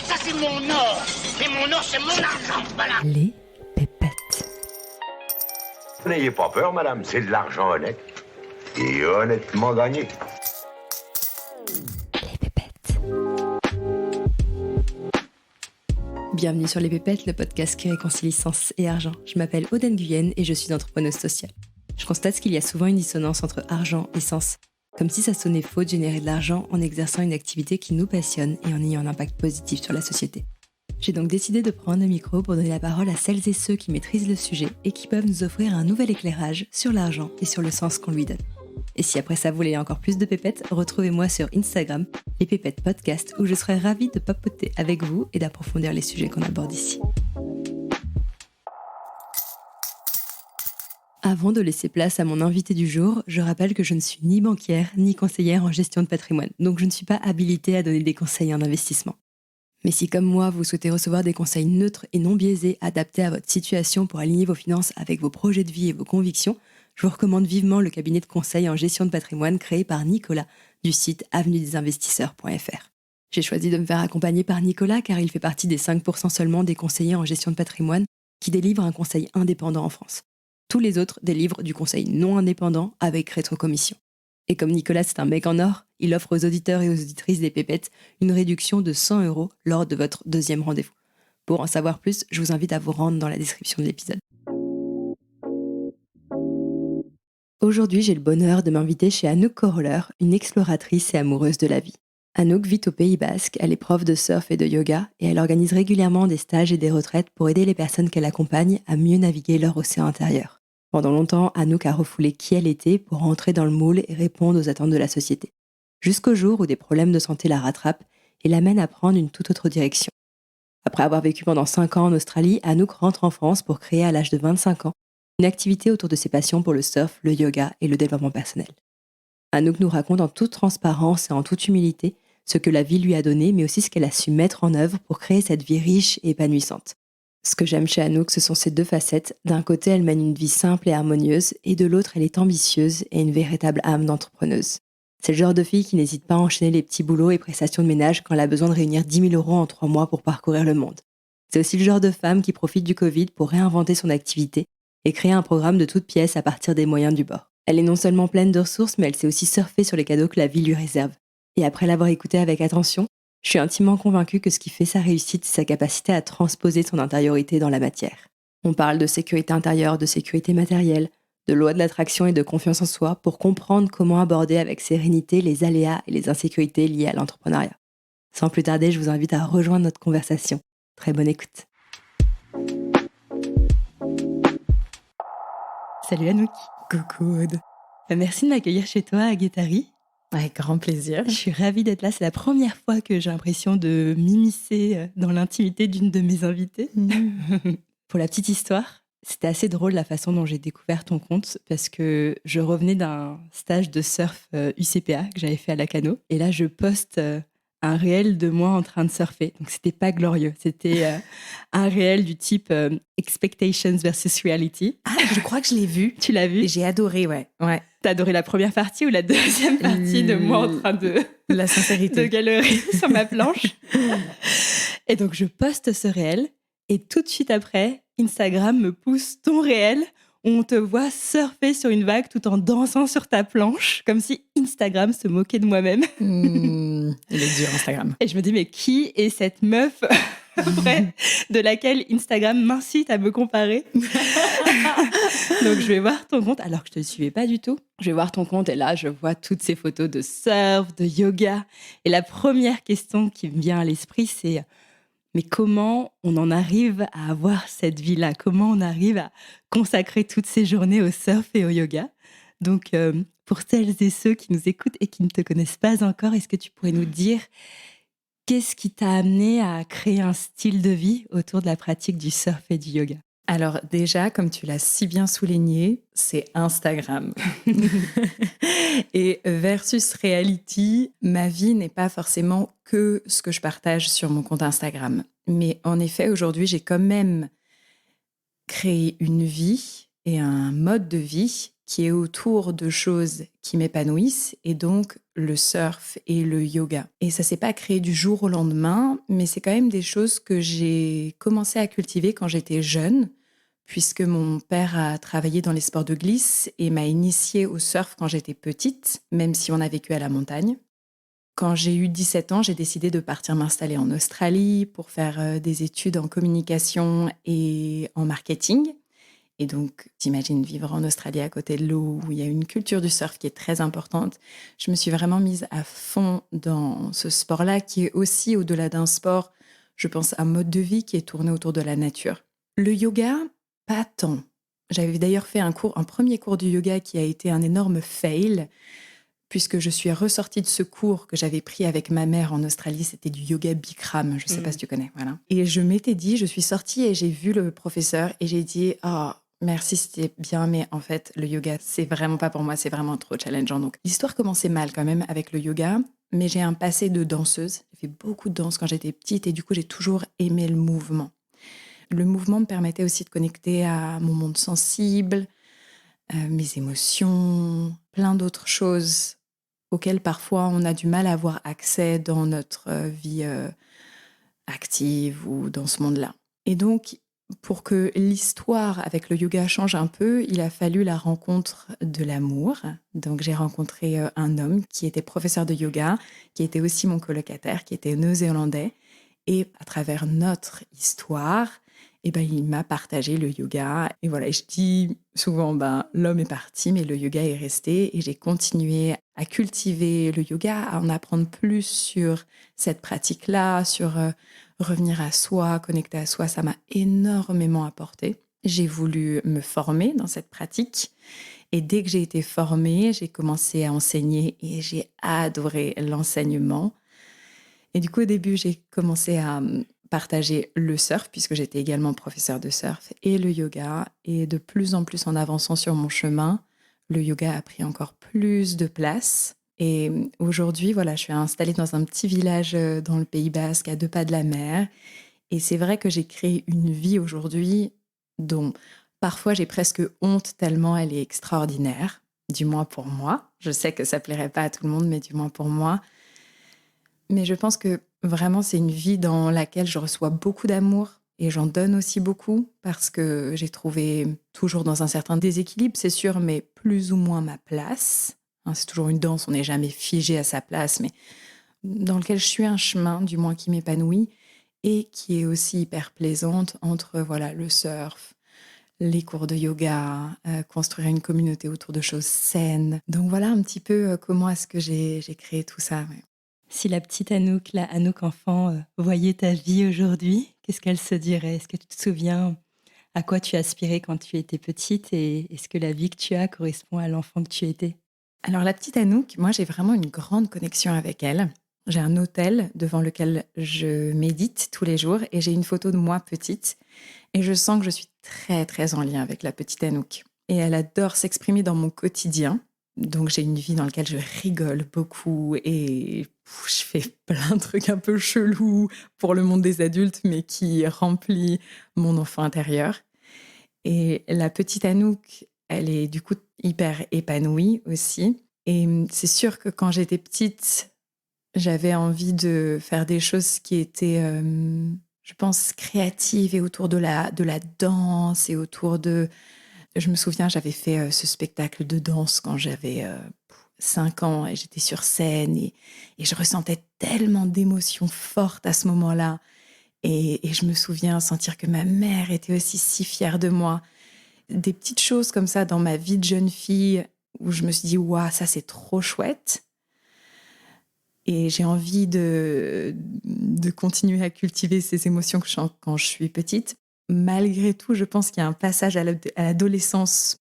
Ça, c'est mon or. Et mon or, c'est mon argent. Voilà. Les pépettes. N'ayez pas peur, madame, c'est de l'argent honnête. Et honnêtement gagné. Les pépettes. Bienvenue sur Les Pépettes, le podcast qui réconcilie sens et argent. Je m'appelle Aude Guyenne et je suis entrepreneuse sociale. Je constate qu'il y a souvent une dissonance entre argent et sens. Comme si ça sonnait faux de générer de l'argent en exerçant une activité qui nous passionne et en ayant un impact positif sur la société. J'ai donc décidé de prendre le micro pour donner la parole à celles et ceux qui maîtrisent le sujet et qui peuvent nous offrir un nouvel éclairage sur l'argent et sur le sens qu'on lui donne. Et si après ça vous voulez encore plus de pépettes, retrouvez-moi sur Instagram, les Pépettes Podcast, où je serai ravie de papoter avec vous et d'approfondir les sujets qu'on aborde ici. Avant de laisser place à mon invité du jour, je rappelle que je ne suis ni banquière ni conseillère en gestion de patrimoine, donc je ne suis pas habilitée à donner des conseils en investissement. Mais si comme moi, vous souhaitez recevoir des conseils neutres et non biaisés adaptés à votre situation pour aligner vos finances avec vos projets de vie et vos convictions, je vous recommande vivement le cabinet de conseil en gestion de patrimoine créé par Nicolas du site avenuedesinvestisseurs.fr. J'ai choisi de me faire accompagner par Nicolas car il fait partie des 5% seulement des conseillers en gestion de patrimoine qui délivrent un conseil indépendant en France. Tous les autres délivrent du conseil non indépendant avec rétrocommission. Et comme Nicolas c'est un mec en or, il offre aux auditeurs et aux auditrices des pépettes une réduction de 100 € lors de votre deuxième rendez-vous. Pour en savoir plus, je vous invite à vous rendre dans la description de l'épisode. Aujourd'hui, j'ai le bonheur de m'inviter chez Anouk Coroller, une exploratrice et amoureuse de la vie. Anouk vit au Pays Basque, elle est prof de surf et de yoga et elle organise régulièrement des stages et des retraites pour aider les personnes qu'elle accompagne à mieux naviguer leur océan intérieur. Pendant longtemps, Anouk a refoulé qui elle était pour rentrer dans le moule et répondre aux attentes de la société. Jusqu'au jour où des problèmes de santé la rattrapent et l'amènent à prendre une toute autre direction. Après avoir vécu pendant 5 ans en Australie, Anouk rentre en France pour créer à l'âge de 25 ans une activité autour de ses passions pour le surf, le yoga et le développement personnel. Anouk nous raconte en toute transparence et en toute humilité ce que la vie lui a donné, mais aussi ce qu'elle a su mettre en œuvre pour créer cette vie riche et épanouissante. Ce que j'aime chez Anouk, ce sont ses deux facettes. D'un côté, elle mène une vie simple et harmonieuse, et de l'autre, elle est ambitieuse et une véritable âme d'entrepreneuse. C'est le genre de fille qui n'hésite pas à enchaîner les petits boulots et prestations de ménage quand elle a besoin de réunir 10 000 € en 3 mois pour parcourir le monde. C'est aussi le genre de femme qui profite du Covid pour réinventer son activité et créer un programme de toutes pièces à partir des moyens du bord. Elle est non seulement pleine de ressources, mais elle sait aussi surfer sur les cadeaux que la vie lui réserve. Et après l'avoir écoutée avec attention, je suis intimement convaincue que ce qui fait sa réussite, c'est sa capacité à transposer son intériorité dans la matière. On parle de sécurité intérieure, de sécurité matérielle, de loi de l'attraction et de confiance en soi pour comprendre comment aborder avec sérénité les aléas et les insécurités liées à l'entrepreneuriat. Sans plus tarder, je vous invite à rejoindre notre conversation. Très bonne écoute. Salut Anouk. Coucou Aude. Merci de m'accueillir chez toi à Guétari. Avec grand plaisir. Je suis ravie d'être là. C'est la première fois que j'ai l'impression de m'immiscer dans l'intimité d'une de mes invitées. Pour la petite histoire, c'était assez drôle la façon dont j'ai découvert ton compte parce que je revenais d'un stage de surf UCPA que j'avais fait à Lacanau. Et là, je poste un réel de moi en train de surfer. Donc, c'était pas glorieux. C'était un réel du type Expectations versus Reality. Ah, je crois que je l'ai vu. Tu l'as vu? Et j'ai adoré, ouais. T'as adoré la première partie ou la deuxième partie de moi en train de... La sincérité. De galérer sur ma planche. Et donc, je poste ce réel et tout de suite après, Instagram me pousse ton réel où on te voit surfer sur une vague tout en dansant sur ta planche, comme si Instagram se moquait de moi-même. Il est dur, Instagram. Et je me dis, mais qui est cette meuf de laquelle Instagram m'incite à me comparer? Donc, je vais voir ton compte, alors que je ne te suivais pas du tout. Je vais voir ton compte et là, je vois toutes ces photos de surf, de yoga. Et la première question qui me vient à l'esprit, c'est mais comment on en arrive à avoir cette vie-là? Comment on arrive à consacrer toutes ces journées au surf et au yoga? Donc, pour celles et ceux qui nous écoutent et qui ne te connaissent pas encore, est-ce que tu pourrais nous dire qu'est-ce qui t'a amené à créer un style de vie autour de la pratique du surf et du yoga? Alors déjà, comme tu l'as si bien souligné, c'est Instagram. Et versus reality, ma vie n'est pas forcément que ce que je partage sur mon compte Instagram. Mais en effet, aujourd'hui, j'ai quand même créé une vie et un mode de vie qui est autour de choses qui m'épanouissent, et donc le surf et le yoga. Et ça s'est pas créé du jour au lendemain, mais c'est quand même des choses que j'ai commencé à cultiver quand j'étais jeune, puisque mon père a travaillé dans les sports de glisse et m'a initiée au surf quand j'étais petite, même si on a vécu à la montagne. Quand j'ai eu 17 ans, j'ai décidé de partir m'installer en Australie pour faire des études en communication et en marketing. Et donc, t'imagines vivre en Australie à côté de l'eau, où il y a une culture du surf qui est très importante. Je me suis vraiment mise à fond dans ce sport-là, qui est aussi, au-delà d'un sport, je pense, un mode de vie qui est tourné autour de la nature. Le yoga, pas tant. J'avais d'ailleurs fait un premier cours de yoga qui a été un énorme fail, puisque je suis ressortie de ce cours que j'avais pris avec ma mère en Australie. C'était du yoga Bikram, je ne sais pas si tu connais. Voilà. Et je m'étais dit, je suis sortie et j'ai vu le professeur et j'ai dit, merci, c'était bien, mais en fait, le yoga, c'est vraiment pas pour moi, c'est vraiment trop challengeant. Donc, l'histoire commençait mal quand même avec le yoga, mais j'ai un passé de danseuse. J'ai fait beaucoup de danse quand j'étais petite et du coup, j'ai toujours aimé le mouvement. Le mouvement me permettait aussi de connecter à mon monde sensible, mes émotions, plein d'autres choses auxquelles parfois on a du mal à avoir accès dans notre vie active ou dans ce monde-là. Et donc, pour que l'histoire avec le yoga change un peu, il a fallu la rencontre de l'amour. Donc, j'ai rencontré un homme qui était professeur de yoga, qui était aussi mon colocataire, qui était néo-zélandais. Et à travers notre histoire, il m'a partagé le yoga. Et voilà, je dis souvent, l'homme est parti, mais le yoga est resté. Et j'ai continué à cultiver le yoga, à en apprendre plus sur cette pratique-là, sur revenir à soi, connecter à soi. Ça m'a énormément apporté. J'ai voulu me former dans cette pratique. Et dès que j'ai été formée, j'ai commencé à enseigner et j'ai adoré l'enseignement. Et du coup, au début, j'ai commencé à partager le surf, puisque j'étais également professeure de surf, et le yoga. Et de plus en plus en avançant sur mon chemin, le yoga a pris encore plus de place. Et aujourd'hui, voilà, je suis installée dans un petit village dans le Pays Basque, à 2 pas de la mer. Et c'est vrai que j'ai créé une vie aujourd'hui dont parfois j'ai presque honte tellement elle est extraordinaire, du moins pour moi. Je sais que ça plairait pas à tout le monde, mais du moins pour moi. Mais je pense que vraiment, c'est une vie dans laquelle je reçois beaucoup d'amour et j'en donne aussi beaucoup parce que j'ai trouvé toujours dans un certain déséquilibre, c'est sûr, mais plus ou moins ma place. C'est toujours une danse, on n'est jamais figé à sa place, mais dans lequel je suis un chemin, du moins qui m'épanouit et qui est aussi hyper plaisante entre voilà le surf, les cours de yoga, construire une communauté autour de choses saines. Donc voilà un petit peu comment est-ce que j'ai créé tout ça. Ouais. Si la petite Anouk, la Anouk enfant, voyait ta vie aujourd'hui, qu'est-ce qu'elle se dirait? Est-ce que tu te souviens à quoi tu aspirais quand tu étais petite et est-ce que la vie que tu as correspond à l'enfant que tu étais? Alors la petite Anouk, moi j'ai vraiment une grande connexion avec elle. J'ai un autel devant lequel je médite tous les jours et j'ai une photo de moi petite et je sens que je suis très très en lien avec la petite Anouk. Et elle adore s'exprimer dans mon quotidien. Donc j'ai une vie dans laquelle je rigole beaucoup et je fais plein de trucs un peu chelous pour le monde des adultes mais qui remplit mon enfant intérieur. Et la petite Anouk, elle est du coup hyper épanouie aussi. Et c'est sûr que quand j'étais petite, j'avais envie de faire des choses qui étaient, je pense, créatives et autour de la danse et autour de... Je me souviens, j'avais fait ce spectacle de danse quand j'avais 5 ans et j'étais sur scène et je ressentais tellement d'émotions fortes à ce moment-là. Et je me souviens sentir que ma mère était aussi si fière de moi. Des petites choses comme ça dans ma vie de jeune fille où je me suis dit, waouh, ça c'est trop chouette. Et j'ai envie de continuer à cultiver ces émotions que quand je suis petite. Malgré tout, je pense qu'il y a un passage à l'adolescence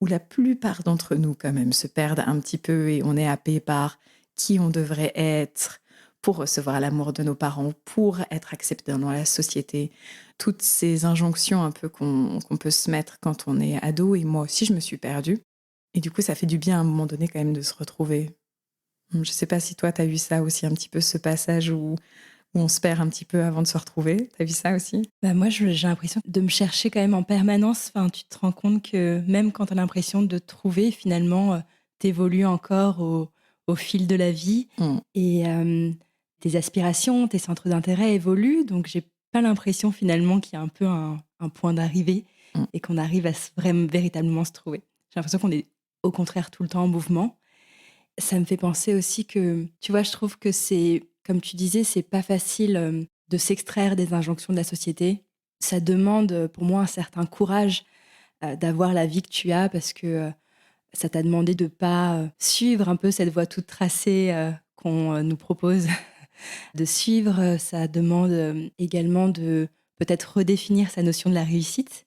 où la plupart d'entre nous, quand même, se perdent un petit peu et on est happé par qui on devrait être pour recevoir l'amour de nos parents, pour être accepté dans la société. Toutes ces injonctions un peu qu'on peut se mettre quand on est ado. Et moi aussi, je me suis perdue. Et du coup, ça fait du bien à un moment donné quand même de se retrouver. Je ne sais pas si toi, tu as eu ça aussi, un petit peu ce passage où où on se perd un petit peu avant de se retrouver. T'as vu ça aussi? Bah moi, j'ai l'impression de me chercher quand même en permanence. Enfin, tu te rends compte que même quand tu as l'impression de te trouver, finalement, tu évolues encore au fil de la vie Mm. et tes aspirations, tes centres d'intérêt évoluent. Donc, j'ai pas l'impression finalement qu'il y a un peu un point d'arrivée Mm. et qu'on arrive à véritablement se trouver. J'ai l'impression qu'on est au contraire tout le temps en mouvement. Ça me fait penser aussi que, tu vois, je trouve que c'est, comme tu disais, c'est pas facile de s'extraire des injonctions de la société. Ça demande pour moi un certain courage d'avoir la vie que tu as parce que ça t'a demandé de pas suivre un peu cette voie toute tracée qu'on nous propose de suivre. Ça demande également de peut-être redéfinir sa notion de la réussite.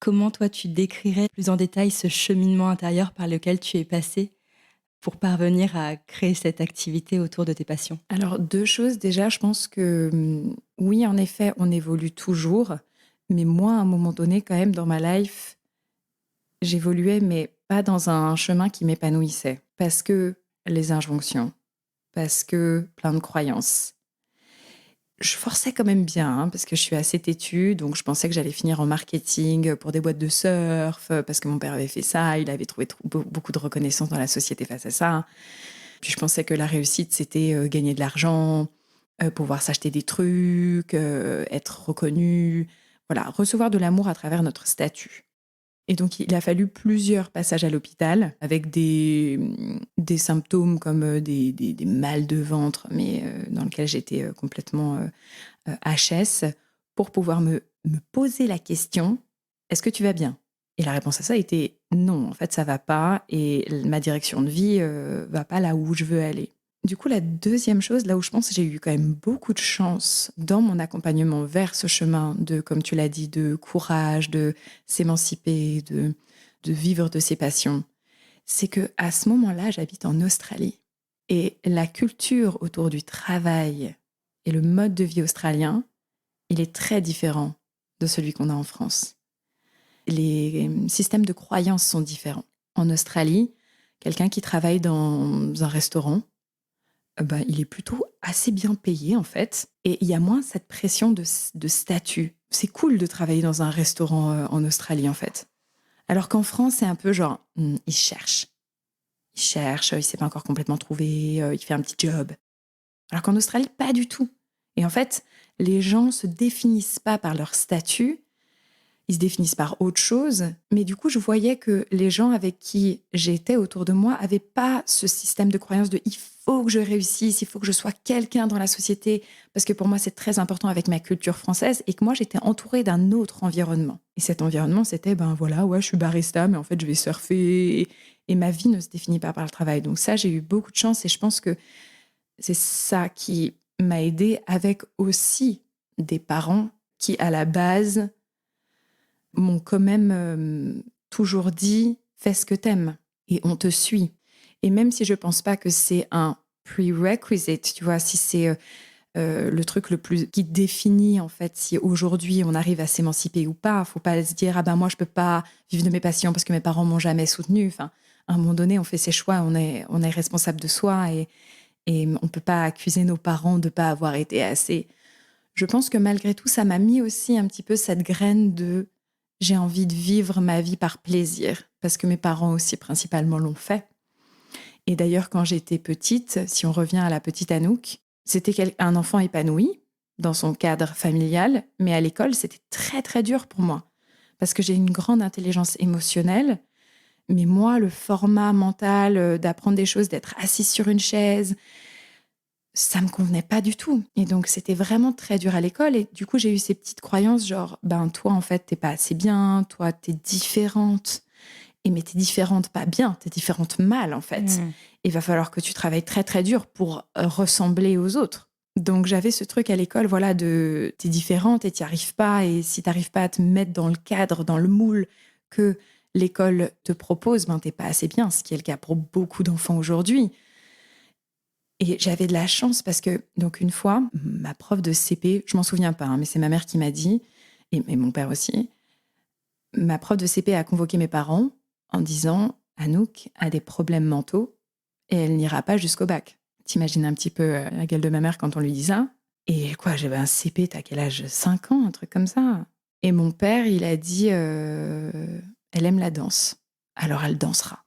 Comment toi tu décrirais plus en détail ce cheminement intérieur par lequel tu es passé pour parvenir à créer cette activité autour de tes passions? Alors, 2 choses. Déjà, je pense que, oui, en effet, on évolue toujours, mais moi, à un moment donné, quand même, dans ma life, j'évoluais, mais pas dans un chemin qui m'épanouissait. Parce que les injonctions, parce que plein de croyances. Je forçais quand même bien, hein, parce que je suis assez têtue, donc je pensais que j'allais finir en marketing pour des boîtes de surf, parce que mon père avait fait ça, il avait trouvé beaucoup de reconnaissance dans la société face à ça. Puis je pensais que la réussite, c'était gagner de l'argent, pouvoir s'acheter des trucs, être reconnu, voilà, recevoir de l'amour à travers notre statut. Et donc, il a fallu plusieurs passages à l'hôpital avec des symptômes comme des mal de ventre, mais dans lesquels j'étais complètement HS, pour pouvoir me poser la question, est-ce que tu vas bien? Et la réponse à ça était non, en fait, ça va pas et ma direction de vie va pas là où je veux aller. Du coup, la deuxième chose, là où je pense que j'ai eu quand même beaucoup de chance dans mon accompagnement vers ce chemin de, comme tu l'as dit, de courage, de s'émanciper, de vivre de ses passions, c'est que à ce moment-là, j'habite en Australie. Et la culture autour du travail et le mode de vie australien, il est très différent de celui qu'on a en France. Les systèmes de croyances sont différents. En Australie, quelqu'un qui travaille dans un restaurant, bah, il est plutôt assez bien payé en fait. Et il y a moins cette pression de statut. C'est cool de travailler dans un restaurant en Australie en fait. Alors qu'en France, c'est un peu genre, il cherche. Il cherche, il s'est pas encore complètement trouvé, il fait un petit job. Alors qu'en Australie, pas du tout. Et en fait, les gens se définissent pas par leur statut, ils se définissent par autre chose. Mais du coup, je voyais que les gens avec qui j'étais autour de moi avaient pas ce système de croyance de il faut que je réussisse, il faut que je sois quelqu'un dans la société, parce que pour moi, c'est très important avec ma culture française et que moi, j'étais entourée d'un autre environnement. Et cet environnement, c'était, ben voilà, ouais, je suis barista, mais en fait, je vais surfer et ma vie ne se définit pas par le travail. Donc ça, j'ai eu beaucoup de chance et je pense que c'est ça qui m'a aidée avec aussi des parents qui, à la base, m'ont quand même toujours dit « fais ce que t'aimes » et on te suit. Et même si je pense pas que c'est un prerequisite, tu vois, si c'est le truc le plus qui définit en fait si aujourd'hui on arrive à s'émanciper ou pas, faut pas se dire « ah ben moi je peux pas vivre de mes passions parce que mes parents m'ont jamais soutenu ». Enfin, à un moment donné, on fait ses choix, on est responsable de soi et on peut pas accuser nos parents de pas avoir été assez. Je pense que malgré tout, ça m'a mis aussi un petit peu cette graine de j'ai envie de vivre ma vie par plaisir, parce que mes parents aussi principalement l'ont fait. Et d'ailleurs, quand j'étais petite, si on revient à la petite Anouk, c'était un enfant épanoui dans son cadre familial, mais à l'école, c'était très très dur pour moi, parce que j'ai une grande intelligence émotionnelle, mais moi, le format mental d'apprendre des choses, d'être assise sur une chaise, ça me convenait pas du tout. Et donc, c'était vraiment très dur à l'école. Et du coup, j'ai eu ces petites croyances genre, ben, toi, en fait, t'es pas assez bien. Toi, t'es différente. Mais t'es différente pas bien. T'es différente mal, en fait. Il va falloir que tu travailles très, très dur pour ressembler aux autres. Donc, j'avais ce truc à l'école, voilà, de t'es différente et t'y arrives pas. Et si t'arrives pas à te mettre dans le cadre, dans le moule que l'école te propose, ben, t'es pas assez bien. Ce qui est le cas pour beaucoup d'enfants aujourd'hui. Et j'avais de la chance parce que, donc une fois, ma prof de CP, je m'en souviens pas, hein, mais c'est ma mère qui m'a dit, et mon père aussi, ma prof de CP a convoqué mes parents en disant « Anouk a des problèmes mentaux et elle n'ira pas jusqu'au bac ». T'imagines un petit peu la gueule de ma mère quand on lui dit ça. Et quoi, j'avais un CP, t'as quel âge? 5 ans, un truc comme ça. Et mon père, il a dit, elle aime la danse, alors elle dansera.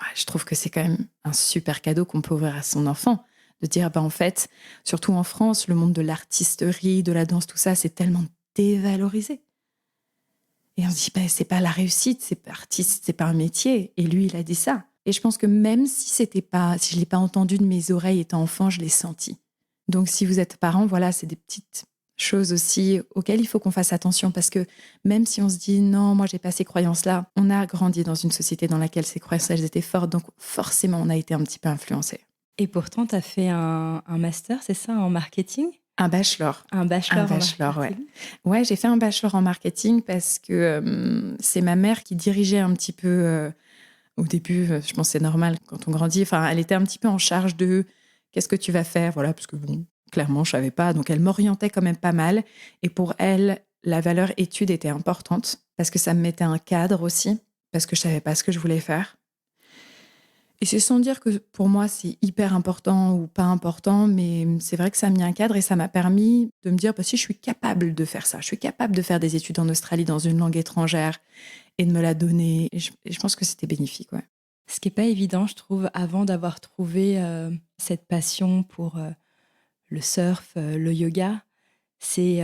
Ouais, je trouve que c'est quand même un super cadeau qu'on peut ouvrir à son enfant, de dire, en fait, surtout en France, le monde de l'artisterie, de la danse, tout ça, c'est tellement dévalorisé. Et on se dit, c'est pas la réussite, c'est pas artiste, c'est pas un métier. Et lui, il a dit ça. Et je pense que même si je l'ai pas entendu de mes oreilles étant enfant, je l'ai senti. Donc, si vous êtes parent, voilà, c'est des petites choses aussi auxquelles il faut qu'on fasse attention, parce que même si on se dit non, moi j'ai pas ces croyances-là, on a grandi dans une société dans laquelle ces croyances elles étaient fortes, donc forcément on a été un petit peu influencé. Et pourtant, tu as fait un master, c'est ça, en marketing? Un bachelor. Un bachelor en ouais. marketing. Ouais, j'ai fait un bachelor en marketing parce que c'est ma mère qui dirigeait un petit peu. Au début, je pense que c'est normal quand on grandit. Enfin, elle était un petit peu en charge de qu'est-ce que tu vas faire, voilà, parce que bon, clairement, je savais pas. Donc, elle m'orientait quand même pas mal. Et pour elle, la valeur études était importante parce que ça me mettait un cadre aussi, parce que je savais pas ce que je voulais faire. Et c'est sans dire que pour moi, c'est hyper important ou pas important, mais c'est vrai que ça a mis un cadre et ça m'a permis de me dire, si je suis capable de faire ça, je suis capable de faire des études en Australie dans une langue étrangère et de me la donner. Et je pense que c'était bénéfique, ouais. Ce qui n'est pas évident, je trouve, avant d'avoir trouvé cette passion pour le surf, le yoga, c'est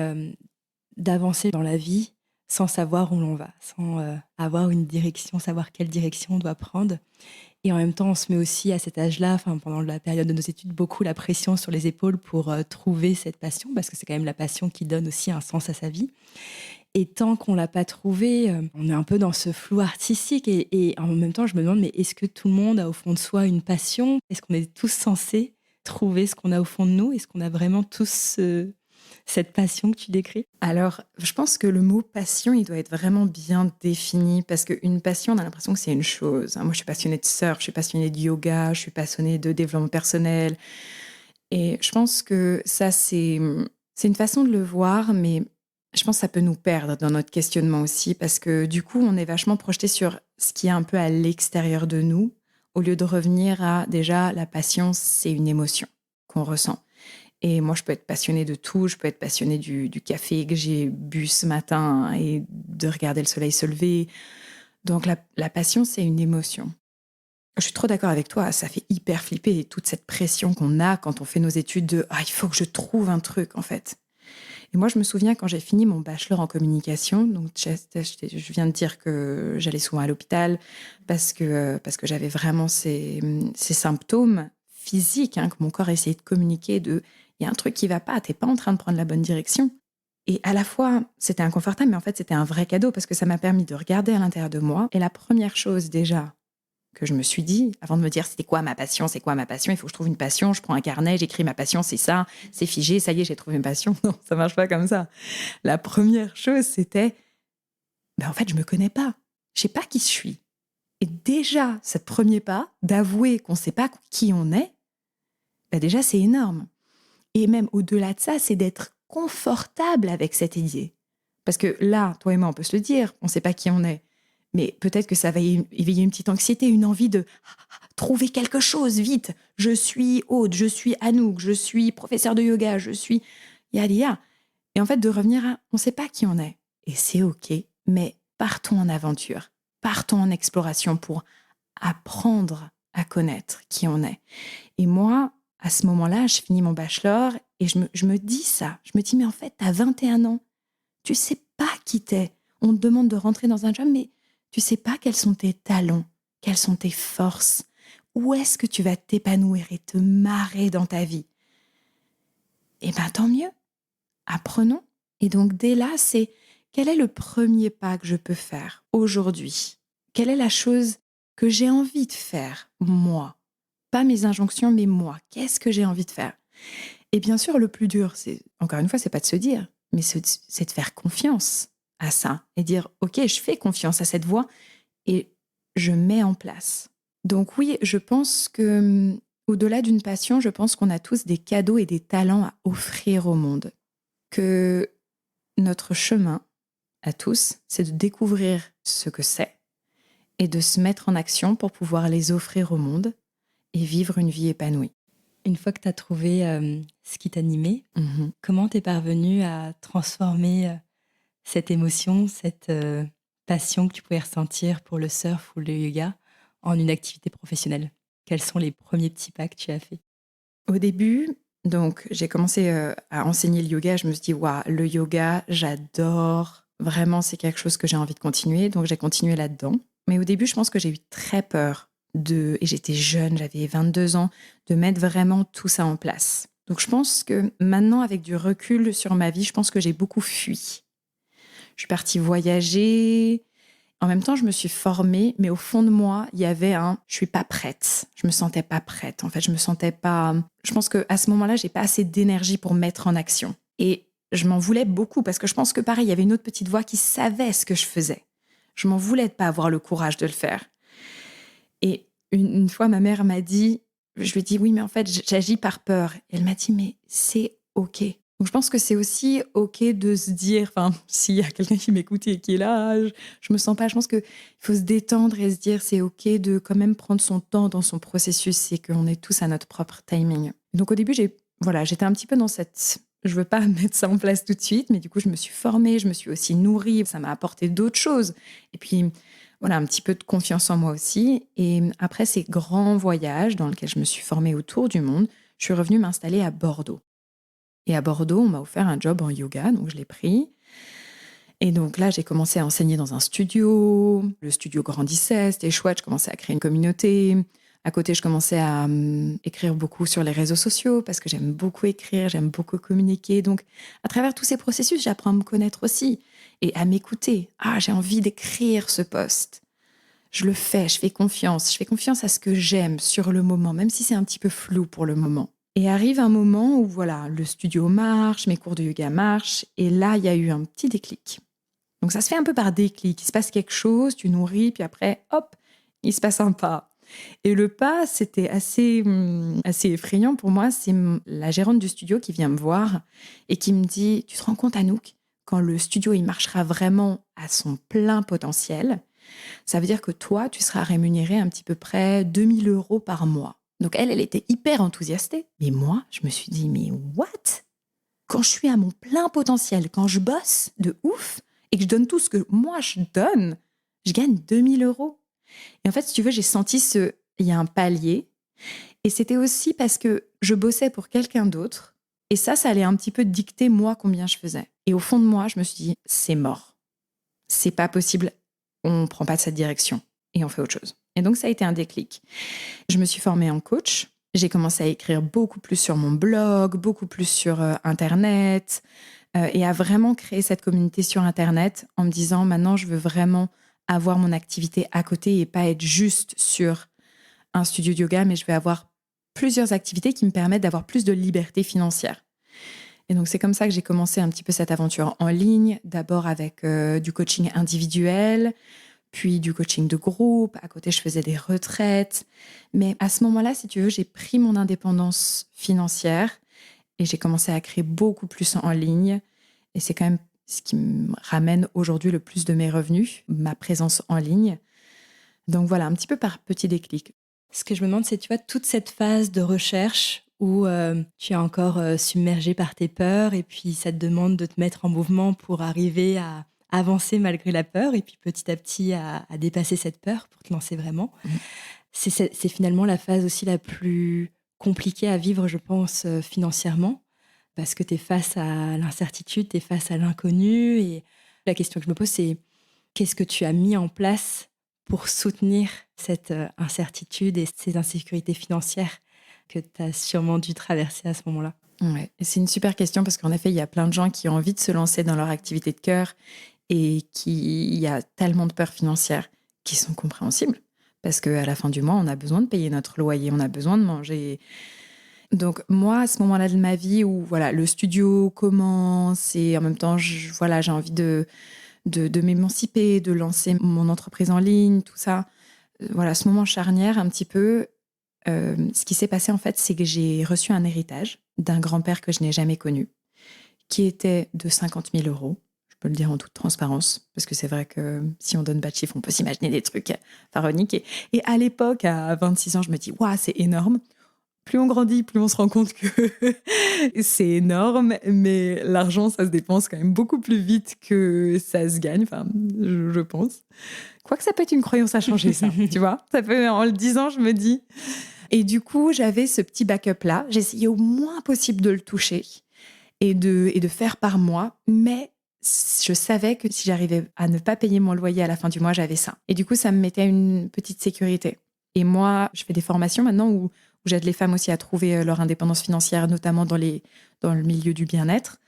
d'avancer dans la vie sans savoir où l'on va, sans avoir une direction, savoir quelle direction on doit prendre. Et en même temps, on se met aussi à cet âge-là, pendant la période de nos études, beaucoup la pression sur les épaules pour trouver cette passion, parce que c'est quand même la passion qui donne aussi un sens à sa vie. Et tant qu'on l'a pas trouvé, on est un peu dans ce flou artistique. Et en même temps, je me demande, mais est-ce que tout le monde a au fond de soi une passion? Est-ce qu'on est tous censés trouver ce qu'on a au fond de nous? Est-ce qu'on a vraiment tous cette passion que tu décris? Alors, je pense que le mot passion, il doit être vraiment bien défini, parce qu'une passion, on a l'impression que c'est une chose. Moi, je suis passionnée de surf, je suis passionnée de yoga, je suis passionnée de développement personnel. Et je pense que ça, c'est une façon de le voir, mais je pense que ça peut nous perdre dans notre questionnement aussi, parce que du coup, on est vachement projeté sur ce qui est un peu à l'extérieur de nous, au lieu de revenir à, déjà, la passion, c'est une émotion qu'on ressent. Et moi, je peux être passionnée de tout. Je peux être passionnée du café que j'ai bu ce matin et de regarder le soleil se lever. Donc, la passion, c'est une émotion. Je suis trop d'accord avec toi. Ça fait hyper flipper toute cette pression qu'on a quand on fait nos études de « Ah, il faut que je trouve un truc, en fait ». Et moi, je me souviens quand j'ai fini mon bachelor en communication, donc je viens de dire que j'allais souvent à l'hôpital parce que j'avais vraiment ces symptômes physiques, que mon corps essayait de communiquer de il y a un truc qui va pas, t'es pas en train de prendre la bonne direction. Et à la fois, c'était inconfortable, mais en fait, c'était un vrai cadeau parce que ça m'a permis de regarder à l'intérieur de moi. Et la première chose déjà que je me suis dit, avant de me dire c'est quoi ma passion, il faut que je trouve une passion, je prends un carnet, j'écris ma passion, c'est ça, c'est figé, ça y est, j'ai trouvé une passion. Non, ça marche pas comme ça. La première chose, c'était, en fait, je me connais pas. Je sais pas qui je suis. Et déjà, ce premier pas, d'avouer qu'on sait pas qui on est, déjà, c'est énorme. Et même au-delà de ça, c'est d'être confortable avec cette idée. Parce que là, toi et moi, on peut se le dire, on ne sait pas qui on est. Mais peut-être que ça va éveiller une petite anxiété, une envie de trouver quelque chose, vite. Je suis Aude, je suis Anouk, je suis professeur de yoga, je suis Yalia. Et en fait, de revenir à, on ne sait pas qui on est. Et c'est OK, mais partons en aventure, partons en exploration pour apprendre à connaître qui on est. Et moi, à ce moment-là, je finis mon bachelor et je me dis ça. Je me dis, mais en fait, t'as 21 ans. Tu sais pas qui t'es. On te demande de rentrer dans un job, mais tu sais pas quels sont tes talents, quelles sont tes forces. Où est-ce que tu vas t'épanouir et te marrer dans ta vie? Eh bien, tant mieux. Apprenons. Et donc, dès là, c'est quel est le premier pas que je peux faire aujourd'hui? Quelle est la chose que j'ai envie de faire, moi? Pas mes injonctions, mais moi. Qu'est-ce que j'ai envie de faire? Et bien sûr, le plus dur, c'est, encore une fois, c'est pas de se dire, mais c'est de faire confiance à ça et dire, OK, je fais confiance à cette voie et je mets en place. Donc oui, je pense que, au-delà d'une passion, je pense qu'on a tous des cadeaux et des talents à offrir au monde. Que notre chemin, à tous, c'est de découvrir ce que c'est et de se mettre en action pour pouvoir les offrir au monde et vivre une vie épanouie. Une fois que tu as trouvé ce qui t'animait, comment t'es parvenue à transformer cette émotion, cette passion que tu pouvais ressentir pour le surf ou le yoga en une activité professionnelle? Quels sont les premiers petits pas que tu as fait? Au début, donc, j'ai commencé à enseigner le yoga. Je me suis dit, waouh, le yoga, j'adore. Vraiment, c'est quelque chose que j'ai envie de continuer. Donc, j'ai continué là-dedans. Mais au début, je pense que j'ai eu très peur et j'étais jeune, j'avais 22 ans, de mettre vraiment tout ça en place. Donc, je pense que maintenant, avec du recul sur ma vie, je pense que j'ai beaucoup fui. Je suis partie voyager. En même temps, je me suis formée, mais au fond de moi, il y avait je suis pas prête. Je me sentais pas prête. En fait, je me sentais pas. Je pense que à ce moment-là, j'ai pas assez d'énergie pour mettre en action. Et je m'en voulais beaucoup parce que je pense que pareil, il y avait une autre petite voix qui savait ce que je faisais. Je m'en voulais de pas avoir le courage de le faire. Et une fois, ma mère m'a dit, je lui ai dit oui, mais en fait, j'agis par peur. Et elle m'a dit mais c'est ok. Donc, je pense que c'est aussi OK de se dire, enfin, s'il y a quelqu'un qui m'écoute et qui est là, je me sens pas. Je pense qu'il faut se détendre et se dire, c'est OK de quand même prendre son temps dans son processus et qu'on est tous à notre propre timing. Donc, au début, j'étais un petit peu dans cette. Je veux pas mettre ça en place tout de suite, mais du coup, je me suis formée, je me suis aussi nourrie. Ça m'a apporté d'autres choses. Et puis, voilà, un petit peu de confiance en moi aussi. Et après ces grands voyages dans lesquels je me suis formée autour du monde, je suis revenue m'installer à Bordeaux. Et à Bordeaux, on m'a offert un job en yoga, donc je l'ai pris. Et donc là, j'ai commencé à enseigner dans un studio. Le studio grandissait, c'était chouette. Je commençais à créer une communauté. À côté, je commençais à écrire beaucoup sur les réseaux sociaux parce que j'aime beaucoup écrire, j'aime beaucoup communiquer. Donc, à travers tous ces processus, j'apprends à me connaître aussi et à m'écouter. Ah, j'ai envie d'écrire ce post. Je le fais, je fais confiance. Je fais confiance à ce que j'aime sur le moment, même si c'est un petit peu flou pour le moment. Et arrive un moment où voilà, le studio marche, mes cours de yoga marchent, et là, il y a eu un petit déclic. Donc ça se fait un peu par déclic. Il se passe quelque chose, tu nourris, puis après, hop, il se passe un pas. Et le pas, c'était assez effrayant pour moi. C'est la gérante du studio qui vient me voir et qui me dit, tu te rends compte, Anouk, quand le studio il marchera vraiment à son plein potentiel, ça veut dire que toi, tu seras rémunéré un petit peu près 2 000 € par mois. Donc elle était hyper enthousiastée. Mais moi, je me suis dit, mais what? Quand je suis à mon plein potentiel, quand je bosse de ouf et que je donne tout ce que moi je donne, je gagne 2 000 €. Et en fait, si tu veux, j'ai senti il y a un palier. Et c'était aussi parce que je bossais pour quelqu'un d'autre. Et ça allait un petit peu dicter moi combien je faisais. Et au fond de moi, je me suis dit, c'est mort. C'est pas possible. On prend pas de cette direction. Et on fait autre chose. Et donc, ça a été un déclic. Je me suis formée en coach. J'ai commencé à écrire beaucoup plus sur mon blog, beaucoup plus sur Internet, et à vraiment créer cette communauté sur Internet en me disant, maintenant, je veux vraiment avoir mon activité à côté et pas être juste sur un studio de yoga, mais je vais avoir plusieurs activités qui me permettent d'avoir plus de liberté financière. Et donc, c'est comme ça que j'ai commencé un petit peu cette aventure en ligne, d'abord avec du coaching individuel, puis du coaching de groupe. À côté, je faisais des retraites. Mais à ce moment-là, si tu veux, j'ai pris mon indépendance financière et j'ai commencé à créer beaucoup plus en ligne. Et c'est quand même ce qui me ramène aujourd'hui le plus de mes revenus, ma présence en ligne. Donc voilà, un petit peu par petit déclic. Ce que je me demande, c'est, tu vois, toute cette phase de recherche où tu es encore submergé par tes peurs et puis ça te demande de te mettre en mouvement pour arriver à avancer malgré la peur et puis petit à petit à dépasser cette peur pour te lancer vraiment. C'est finalement la phase aussi la plus compliquée à vivre, je pense, financièrement, parce que tu es face à l'incertitude, tu es face à l'inconnu. Et la question que je me pose, c'est qu'est-ce que tu as mis en place pour soutenir cette incertitude et ces insécurités financières que tu as sûrement dû traverser à ce moment-là? Ouais. Et c'est une super question parce qu'en effet, il y a plein de gens qui ont envie de se lancer dans leur activité de cœur et il y a tellement de peurs financières qui sont compréhensibles parce qu'à la fin du mois, on a besoin de payer notre loyer, on a besoin de manger. Donc moi, à ce moment-là de ma vie où voilà, le studio commence et en même temps, j'ai envie de m'émanciper, de lancer mon entreprise en ligne, tout ça. Voilà, ce moment charnière un petit peu, ce qui s'est passé en fait, c'est que j'ai reçu un héritage d'un grand-père que je n'ai jamais connu, qui était de 50 000 €. Je peux le dire en toute transparence, parce que c'est vrai que si on donne pas de chiffres, on peut s'imaginer des trucs pharaoniques. Et à l'époque, à 26 ans, je me dis, waouh, c'est énorme. plus on grandit, plus on se rend compte que c'est énorme, mais l'argent, ça se dépense quand même beaucoup plus vite que ça se gagne, enfin, je pense. Quoique ça peut être une croyance à changer, ça, tu vois. Ça peut, en le disant, je me dis. Et du coup, j'avais ce petit backup-là. J'essayais au moins possible de le toucher et de faire par mois, mais je savais que si j'arrivais à ne pas payer mon loyer à la fin du mois, j'avais ça. Et du coup, ça me mettait une petite sécurité. Et moi, je fais des formations maintenant où j'aide les femmes aussi à trouver leur indépendance financière, notamment dans le milieu du bien-être.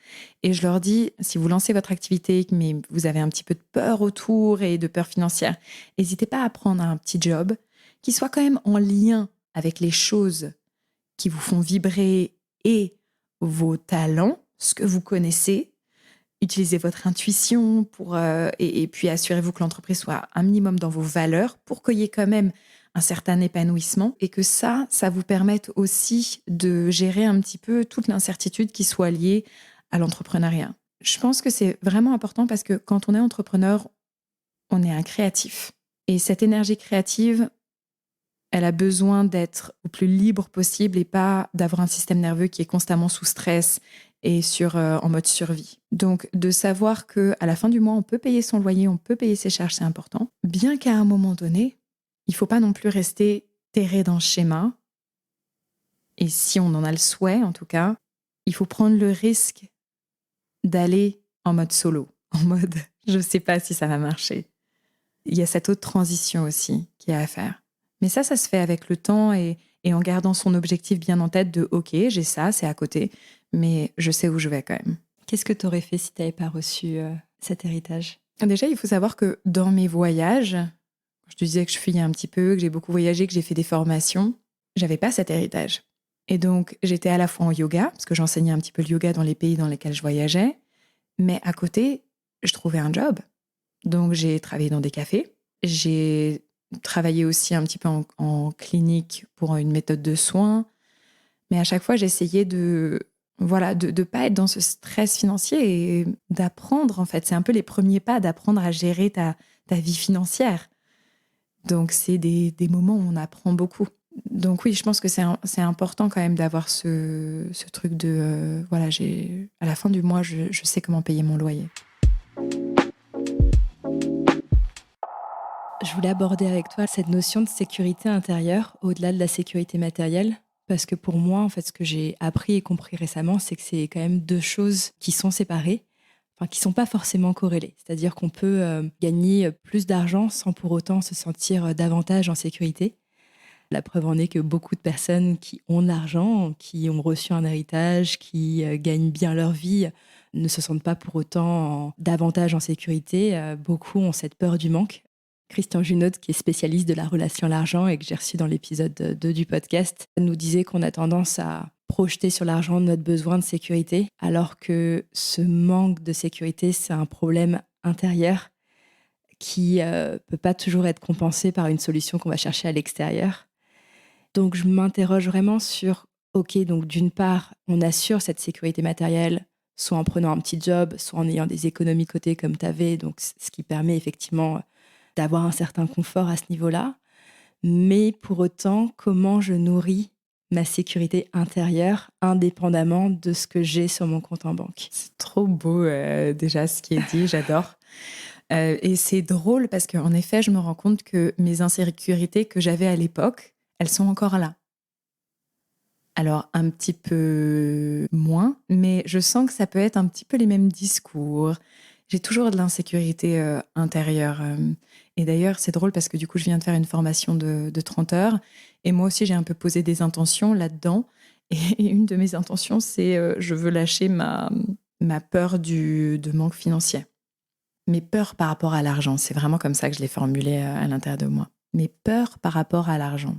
Et je leur dis, si vous lancez votre activité, mais vous avez un petit peu de peur autour et de peur financière, n'hésitez pas à prendre un petit job qui soit quand même en lien avec les choses qui vous font vibrer et vos talents, ce que vous connaissez. Utilisez votre intuition et puis assurez-vous que l'entreprise soit un minimum dans vos valeurs pour qu'il y ait quand même un certain épanouissement et que ça vous permette aussi de gérer un petit peu toute l'incertitude qui soit liée à l'entrepreneuriat. Je pense que c'est vraiment important parce que quand on est entrepreneur, on est un créatif. Et cette énergie créative, elle a besoin d'être au plus libre possible et pas d'avoir un système nerveux qui est constamment sous stress et en mode survie. Donc, de savoir qu'à la fin du mois, on peut payer son loyer, on peut payer ses charges, c'est important. Bien qu'à un moment donné, il ne faut pas non plus rester terré dans le schéma. Et si on en a le souhait, en tout cas, il faut prendre le risque d'aller en mode solo, en mode « je ne sais pas si ça va marcher ». Il y a cette autre transition aussi qui est à faire. Mais ça se fait avec le temps et en gardant son objectif bien en tête de « ok, j'ai ça, c'est à côté, mais je sais où je vais quand même ». Qu'est-ce que tu aurais fait si tu n'avais pas reçu cet héritage ? Déjà, il faut savoir que dans mes voyages, je te disais que je fuyais un petit peu, que j'ai beaucoup voyagé, que j'ai fait des formations, j'avais pas cet héritage. Et donc, j'étais à la fois en yoga, parce que j'enseignais un petit peu le yoga dans les pays dans lesquels je voyageais, mais à côté, je trouvais un job. Donc, j'ai travaillé dans des cafés, j'ai travaillé aussi un petit peu en clinique pour une méthode de soins, mais à chaque fois, j'essayais de pas être dans ce stress financier et d'apprendre, en fait. C'est un peu les premiers pas d'apprendre à gérer ta vie financière. Donc, c'est des moments où on apprend beaucoup. Donc oui, je pense que c'est important quand même d'avoir ce truc de... à la fin du mois, je sais comment payer mon loyer. Je voulais aborder avec toi cette notion de sécurité intérieure au-delà de la sécurité matérielle. Parce que pour moi, en fait, ce que j'ai appris et compris récemment, c'est que c'est quand même deux choses qui sont séparées, enfin, qui ne sont pas forcément corrélées. C'est-à-dire qu'on peut gagner plus d'argent sans pour autant se sentir davantage en sécurité. La preuve en est que beaucoup de personnes qui ont de l'argent, qui ont reçu un héritage, qui gagnent bien leur vie, ne se sentent pas pour autant davantage en sécurité. Beaucoup ont cette peur du manque. Christian Junod, qui est spécialiste de la relation à l'argent et que j'ai reçu dans l'épisode 2 du podcast, nous disait qu'on a tendance à projeter sur l'argent notre besoin de sécurité, alors que ce manque de sécurité, c'est un problème intérieur qui ne peut pas toujours être compensé par une solution qu'on va chercher à l'extérieur. Donc, je m'interroge vraiment sur, ok, donc d'une part, on assure cette sécurité matérielle, soit en prenant un petit job, soit en ayant des économies cotées comme tu avais, donc ce qui permet effectivement d'avoir un certain confort à ce niveau-là. Mais pour autant, comment je nourris ma sécurité intérieure indépendamment de ce que j'ai sur mon compte en banque ? C'est trop beau déjà ce qui est dit, j'adore. Et c'est drôle parce qu'en effet, je me rends compte que mes insécurités que j'avais à l'époque, elles sont encore là. Alors, un petit peu moins, mais je sens que ça peut être un petit peu les mêmes discours. J'ai toujours de l'insécurité intérieure. Et d'ailleurs, c'est drôle parce que du coup, je viens de faire une formation de 30 heures. Et moi aussi, j'ai un peu posé des intentions là-dedans. Et une de mes intentions, c'est je veux lâcher ma peur de manque financier. Mes peurs par rapport à l'argent. C'est vraiment comme ça que je l'ai formulé à l'intérieur de moi. Mes peurs par rapport à l'argent.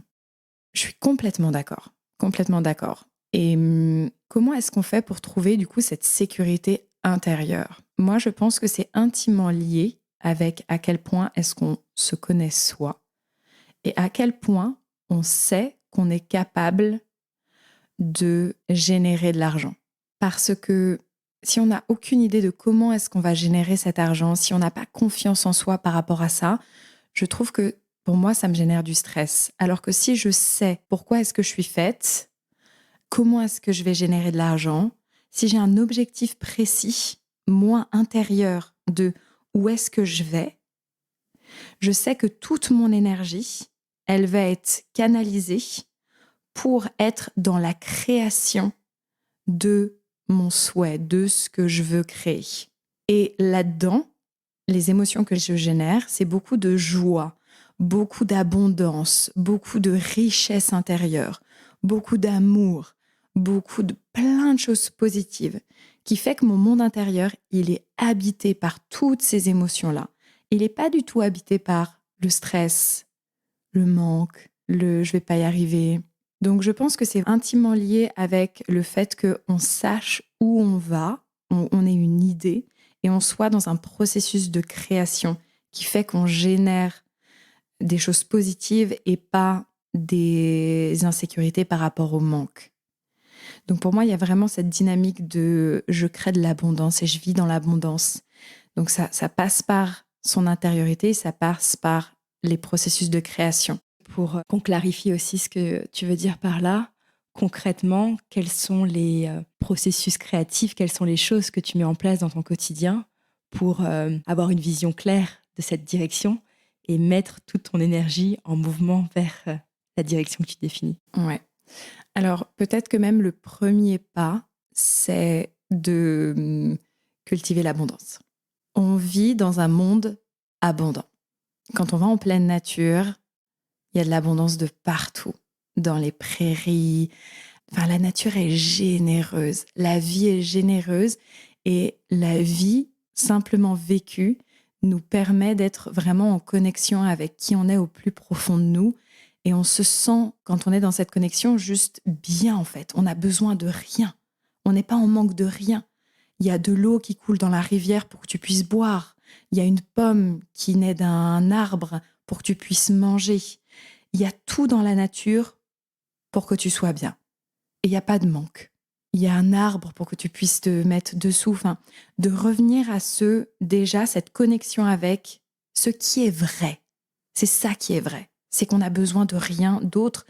Je suis complètement d'accord. Complètement d'accord. Et comment est-ce qu'on fait pour trouver du coup cette sécurité intérieure ? Moi, je pense que c'est intimement lié avec à quel point est-ce qu'on se connaît soi et à quel point on sait qu'on est capable de générer de l'argent. Parce que si on n'a aucune idée de comment est-ce qu'on va générer cet argent, si on n'a pas confiance en soi par rapport à ça, je trouve que pour moi, ça me génère du stress. Alors que si je sais pourquoi est-ce que je suis faite, comment est-ce que je vais générer de l'argent, si j'ai un objectif précis, moi intérieur de où est-ce que je vais, je sais que toute mon énergie, elle va être canalisée pour être dans la création de mon souhait, de ce que je veux créer. Et là-dedans, les émotions que je génère, c'est beaucoup de joie, beaucoup d'abondance, beaucoup de richesse intérieure, beaucoup d'amour, beaucoup de plein de choses positives qui fait que mon monde intérieur, il est habité par toutes ces émotions-là. Il n'est pas du tout habité par le stress, le manque, le je vais pas y arriver. Donc je pense que c'est intimement lié avec le fait qu'on sache où on va, on ait une idée et on soit dans un processus de création qui fait qu'on génère des choses positives et pas des insécurités par rapport au manque. Donc pour moi, il y a vraiment cette dynamique de je crée de l'abondance et je vis dans l'abondance. Donc ça passe par son intériorité, ça passe par les processus de création. Pour qu'on clarifie aussi ce que tu veux dire par là, concrètement, quels sont les processus créatifs, quelles sont les choses que tu mets en place dans ton quotidien pour avoir une vision claire de cette direction et mettre toute ton énergie en mouvement vers la direction que tu définis. Ouais. Alors, peut-être que même le premier pas, c'est de cultiver l'abondance. On vit dans un monde abondant. Quand on va en pleine nature, il y a de l'abondance de partout, dans les prairies. Enfin, la nature est généreuse, la vie est généreuse et la vie, simplement vécue, nous permet d'être vraiment en connexion avec qui on est au plus profond de nous. Et on se sent, quand on est dans cette connexion, juste bien en fait. On n'a besoin de rien. On n'est pas en manque de rien. Il y a de l'eau qui coule dans la rivière pour que tu puisses boire. Il y a une pomme qui naît d'un arbre pour que tu puisses manger. Il y a tout dans la nature pour que tu sois bien. Et il n'y a pas de manque. Il y a un arbre pour que tu puisses te mettre dessous. Enfin, de revenir à déjà, cette connexion avec ce qui est vrai. C'est ça qui est vrai. C'est qu'on a besoin de rien d'autre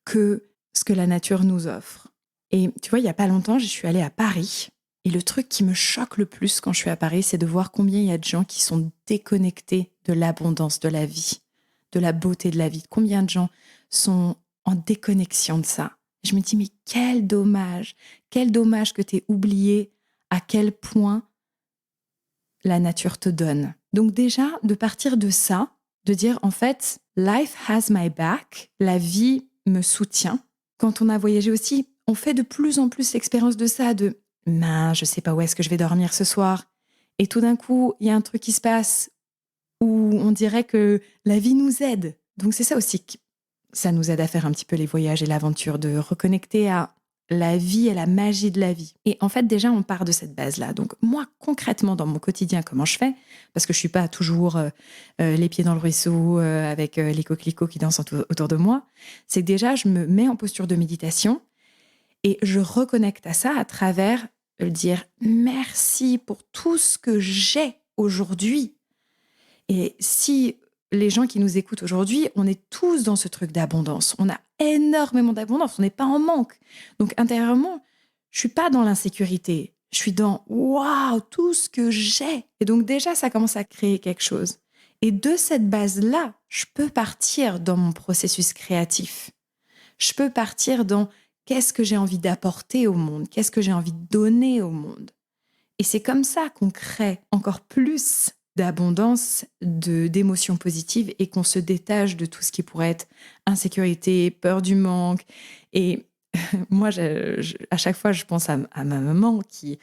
que ce que la nature nous offre. Et tu vois, il n'y a pas longtemps, je suis allée à Paris. Et le truc qui me choque le plus quand je suis à Paris, c'est de voir combien il y a de gens qui sont déconnectés de l'abondance de la vie, de la beauté de la vie. Combien de gens sont en déconnexion de ça. Je me dis, mais quel dommage que tu aies oublié à quel point la nature te donne. Donc déjà, de partir de ça, de dire en fait, life has my back, la vie me soutient. Quand on a voyagé aussi, on fait de plus en plus l'expérience de ça, de je sais pas où est-ce que je vais dormir ce soir. Et tout d'un coup, il y a un truc qui se passe où on dirait que la vie nous aide. Donc c'est ça aussi, ça nous aide à faire un petit peu les voyages et l'aventure, de reconnecter à la vie et la magie de la vie. Et en fait, déjà, on part de cette base-là. Donc moi, concrètement, dans mon quotidien, comment je fais ? Parce que je suis pas toujours les pieds dans le ruisseau avec les coquelicots qui dansent autour de moi. C'est que déjà, je me mets en posture de méditation et je reconnecte à ça à travers dire merci pour tout ce que j'ai aujourd'hui. Et si les gens qui nous écoutent aujourd'hui, on est tous dans ce truc d'abondance. On a énormément d'abondance, on n'est pas en manque. Donc intérieurement, je suis pas dans l'insécurité. Je suis dans waouh, tout ce que j'ai. Et donc déjà, ça commence à créer quelque chose. Et de cette base-là, je peux partir dans mon processus créatif. Je peux partir dans qu'est-ce que j'ai envie d'apporter au monde, qu'est-ce que j'ai envie de donner au monde. Et c'est comme ça qu'on crée encore plus d'abondance, d'émotions positives et qu'on se détache de tout ce qui pourrait être insécurité, peur du manque. Et moi, à chaque fois, je pense à ma maman qui,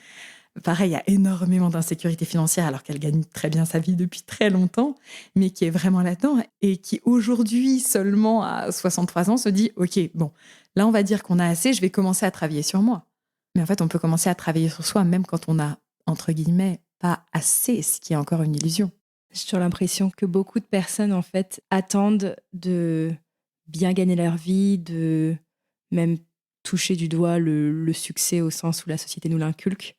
pareil, a énormément d'insécurité financière alors qu'elle gagne très bien sa vie depuis très longtemps, mais qui est vraiment là-dedans et qui aujourd'hui, seulement à 63 ans, se dit « Ok, bon, là, on va dire qu'on a assez, je vais commencer à travailler sur moi. » Mais en fait, on peut commencer à travailler sur soi même quand on a, entre guillemets, pas assez, ce qui est encore une illusion. J'ai toujours l'impression que beaucoup de personnes, en fait, attendent de bien gagner leur vie, de même toucher du doigt le succès au sens où la société nous l'inculque,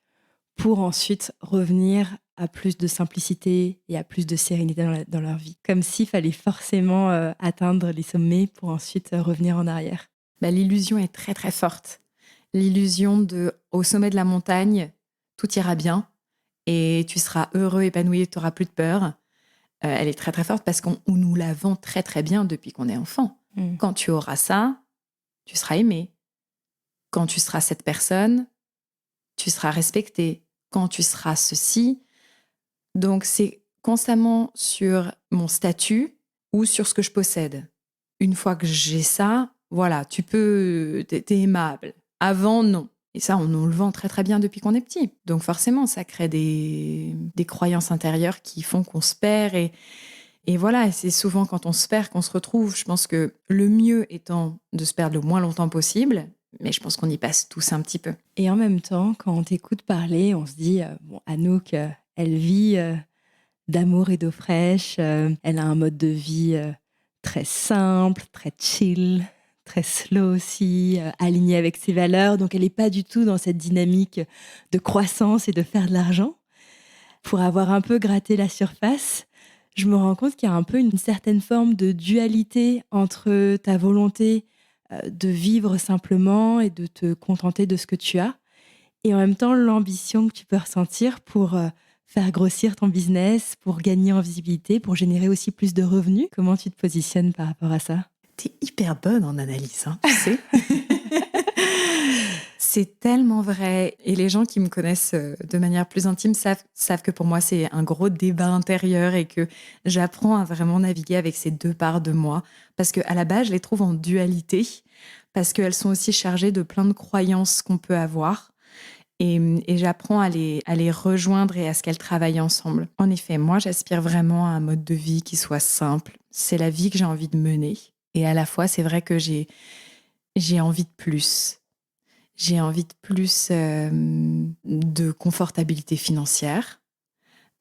pour ensuite revenir à plus de simplicité et à plus de sérénité dans leur vie. Comme s'il fallait forcément atteindre les sommets pour ensuite revenir en arrière. L'illusion est très très forte. l'illusion de au sommet de la montagne, tout ira bien et tu seras heureux, épanoui, tu n'auras plus de peur. Elle est très très forte parce qu'on nous la vend très très bien depuis qu'on est enfant. Quand tu auras ça, tu seras aimé. Quand tu seras cette personne, tu seras respecté. Quand tu seras ceci. Donc, c'est constamment sur mon statut ou sur ce que je possède. Une fois que j'ai ça, voilà, t'es aimable. Avant, non. Et ça, on nous le vend très très bien depuis qu'on est petit. Donc forcément, ça crée des croyances intérieures qui font qu'on se perd. Et voilà, et c'est souvent quand on se perd qu'on se retrouve. Je pense que le mieux étant de se perdre le moins longtemps possible, mais je pense qu'on y passe tous un petit peu. Et en même temps, quand on t'écoute parler, on se dit, bon, Anouk, elle vit d'amour et d'eau fraîche, elle a un mode de vie très simple, très chill, très slow aussi, aligné avec ses valeurs. Donc, elle n'est pas du tout dans cette dynamique de croissance et de faire de l'argent. Pour avoir un peu gratté la surface, je me rends compte qu'il y a un peu une certaine forme de dualité entre ta volonté de vivre simplement et de te contenter de ce que tu as, et en même temps l'ambition que tu peux ressentir pour faire grossir ton business, pour gagner en visibilité, pour générer aussi plus de revenus. Comment tu te positionnes par rapport à ça ? T'es hyper bonne en analyse, hein, tu sais. C'est tellement vrai. Et les gens qui me connaissent de manière plus intime savent que pour moi, c'est un gros débat intérieur et que j'apprends à vraiment naviguer avec ces deux parts de moi. Parce qu'à la base, je les trouve en dualité, parce qu'elles sont aussi chargées de plein de croyances qu'on peut avoir. Et j'apprends à les rejoindre et à ce qu'elles travaillent ensemble. En effet, moi, j'aspire vraiment à un mode de vie qui soit simple. C'est la vie que j'ai envie de mener. Et à la fois, c'est vrai que j'ai envie de plus. J'ai envie de plus de confortabilité financière.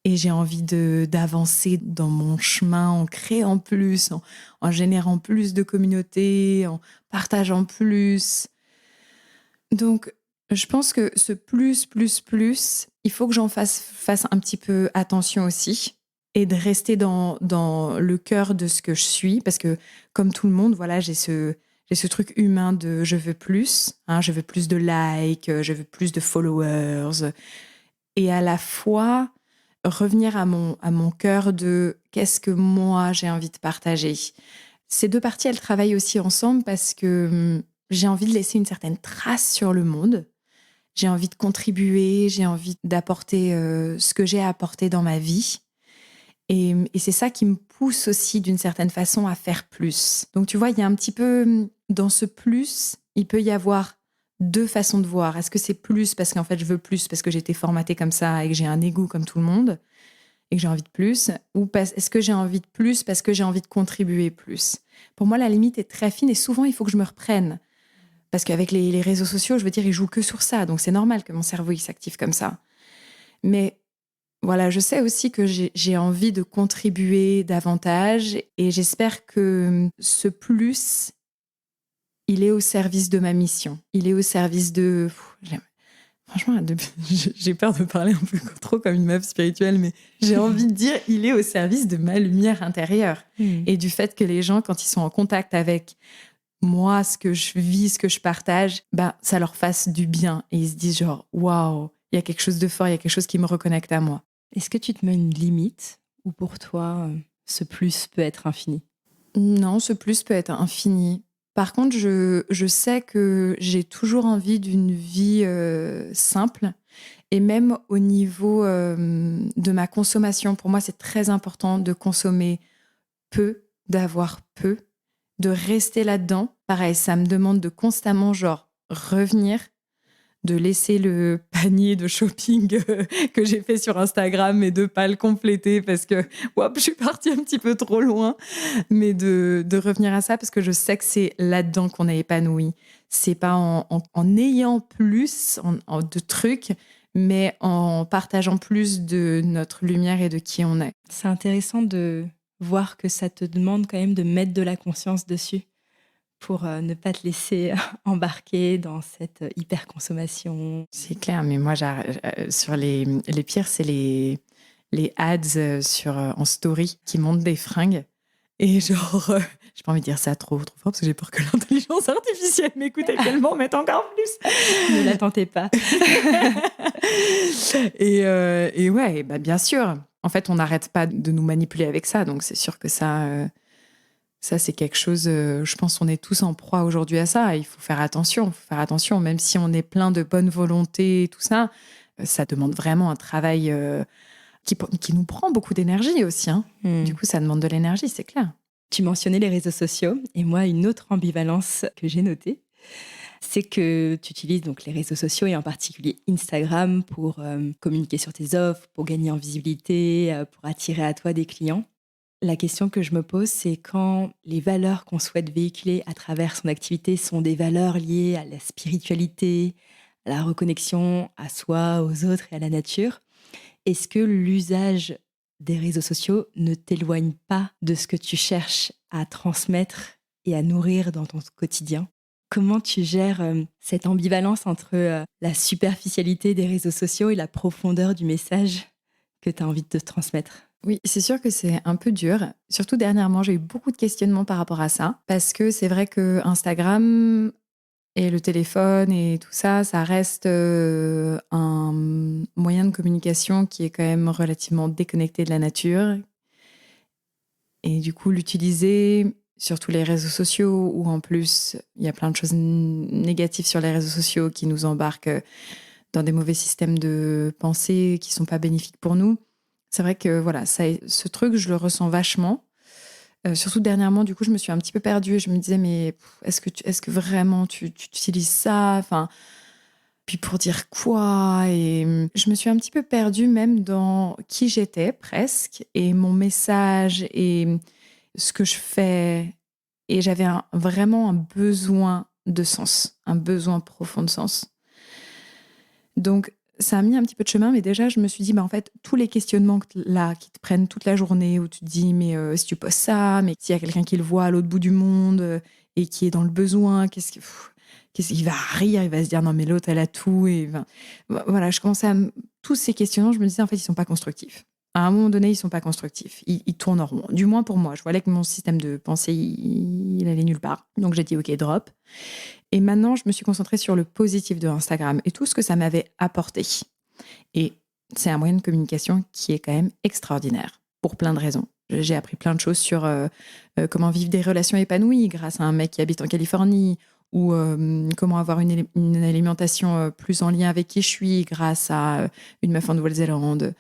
Et j'ai envie d'avancer dans mon chemin en créant plus, en générant plus de communautés, en partageant plus. Donc, je pense que ce plus, il faut que j'en fasse un petit peu attention aussi et de rester dans le cœur de ce que je suis. Parce que, comme tout le monde, voilà, j'ai ce truc humain de je veux plus, hein, je veux plus de likes, je veux plus de followers. Et à la fois, revenir à mon cœur de qu'est-ce que moi j'ai envie de partager. Ces deux parties, elles travaillent aussi ensemble parce que j'ai envie de laisser une certaine trace sur le monde. J'ai envie de contribuer, j'ai envie d'apporter ce que j'ai à apporter dans ma vie. Et c'est ça qui me pousse aussi d'une certaine façon à faire plus. Donc tu vois, il y a un petit peu, dans ce plus, il peut y avoir deux façons de voir. Est-ce que c'est plus parce qu'en fait je veux plus parce que j'ai été formatée comme ça et que j'ai un ego comme tout le monde et que j'ai envie de plus, ou est-ce que j'ai envie de plus parce que j'ai envie de contribuer plus? Pour moi, la limite est très fine et souvent il faut que je me reprenne. Parce qu'avec les réseaux sociaux, je veux dire, ils jouent que sur ça. Donc c'est normal que mon cerveau il s'active comme ça. Mais voilà, je sais aussi que j'ai envie de contribuer davantage et j'espère que ce plus, il est au service de ma mission. Il est au service de... Franchement, j'ai peur de parler un peu trop comme une meuf spirituelle, mais j'ai envie de dire, il est au service de ma lumière intérieure et du fait que les gens, quand ils sont en contact avec moi, ce que je vis, ce que je partage, ça leur fasse du bien et ils se disent genre, waouh, il y a quelque chose de fort, il y a quelque chose qui me reconnecte à moi. Est-ce que tu te mets une limite ou pour toi, ce plus peut être infini ? Non, ce plus peut être infini. Par contre, je sais que j'ai toujours envie d'une vie simple et même au niveau de ma consommation. Pour moi, c'est très important de consommer peu, d'avoir peu, de rester là-dedans. Pareil, ça me demande de constamment revenir, de laisser le panier de shopping que j'ai fait sur Instagram et de pas le compléter parce que je suis partie un petit peu trop loin, mais de revenir à ça parce que je sais que c'est là-dedans qu'on est épanoui. C'est pas en ayant plus de trucs, mais en partageant plus de notre lumière et de qui on est. C'est intéressant de voir que ça te demande quand même de mettre de la conscience dessus pour ne pas te laisser embarquer dans cette hyper-consommation. C'est clair, mais moi, sur les pires, c'est les ads en story qui montrent des fringues. Et J'ai pas envie de dire ça trop fort parce que j'ai peur que l'intelligence artificielle m'écoute et qu'elle m'en mette encore plus. Ne la tentez pas. Et ouais, bah bien sûr. En fait, on n'arrête pas de nous manipuler avec ça. Donc, c'est sûr que ça c'est quelque chose, je pense qu'on est tous en proie aujourd'hui à ça. Il faut faire attention. Même si on est plein de bonne volonté et tout ça, ça demande vraiment un travail qui nous prend beaucoup d'énergie aussi. Hein. Du coup, ça demande de l'énergie, c'est clair. Tu mentionnais les réseaux sociaux. Et moi, une autre ambivalence que j'ai notée, c'est que tu utilises donc les réseaux sociaux et en particulier Instagram pour communiquer sur tes offres, pour gagner en visibilité, pour attirer à toi des clients. La question que je me pose, c'est quand les valeurs qu'on souhaite véhiculer à travers son activité sont des valeurs liées à la spiritualité, à la reconnexion à soi, aux autres et à la nature, est-ce que l'usage des réseaux sociaux ne t'éloigne pas de ce que tu cherches à transmettre et à nourrir dans ton quotidien ? Comment tu gères cette ambivalence entre la superficialité des réseaux sociaux et la profondeur du message que tu as envie de te transmettre ? Oui, c'est sûr que c'est un peu dur. Surtout dernièrement, j'ai eu beaucoup de questionnements par rapport à ça. Parce que c'est vrai que Instagram et le téléphone et tout ça, ça reste un moyen de communication qui est quand même relativement déconnecté de la nature. Et du coup, l'utiliser sur tous les réseaux sociaux, où en plus, il y a plein de choses négatives sur les réseaux sociaux qui nous embarquent dans des mauvais systèmes de pensée qui ne sont pas bénéfiques pour nous. C'est vrai que voilà, ce truc, je le ressens vachement. Surtout dernièrement, du coup, je me suis un petit peu perdue. Je me disais, mais est-ce que vraiment tu utilises ça ? Enfin, puis pour dire quoi ? Et je me suis un petit peu perdue même dans qui j'étais presque, et mon message, et ce que je fais. Et j'avais vraiment un besoin de sens, un besoin profond de sens. Donc, ça a mis un petit peu de chemin, mais déjà, je me suis dit, en fait, tous les questionnements là, qui te prennent toute la journée, où tu te dis, mais si tu postes ça, mais s'il y a quelqu'un qui le voit à l'autre bout du monde et qui est dans le besoin, qu'est-ce qu'il va rire, il va se dire, non, mais l'autre, elle a tout. Et voilà, je commençais tous ces questionnements, je me disais, en fait, ils ne sont pas constructifs. À un moment donné, ils ne sont pas constructifs. Ils tournent en rond. Du moins pour moi. Je voyais que mon système de pensée, il allait nulle part. Donc, j'ai dit, OK, drop. Et maintenant, je me suis concentrée sur le positif de Instagram et tout ce que ça m'avait apporté. Et c'est un moyen de communication qui est quand même extraordinaire, pour plein de raisons. J'ai appris plein de choses sur comment vivre des relations épanouies grâce à un mec qui habite en Californie, ou comment avoir une alimentation plus en lien avec qui je suis grâce à une meuf en Nouvelle-Zélande.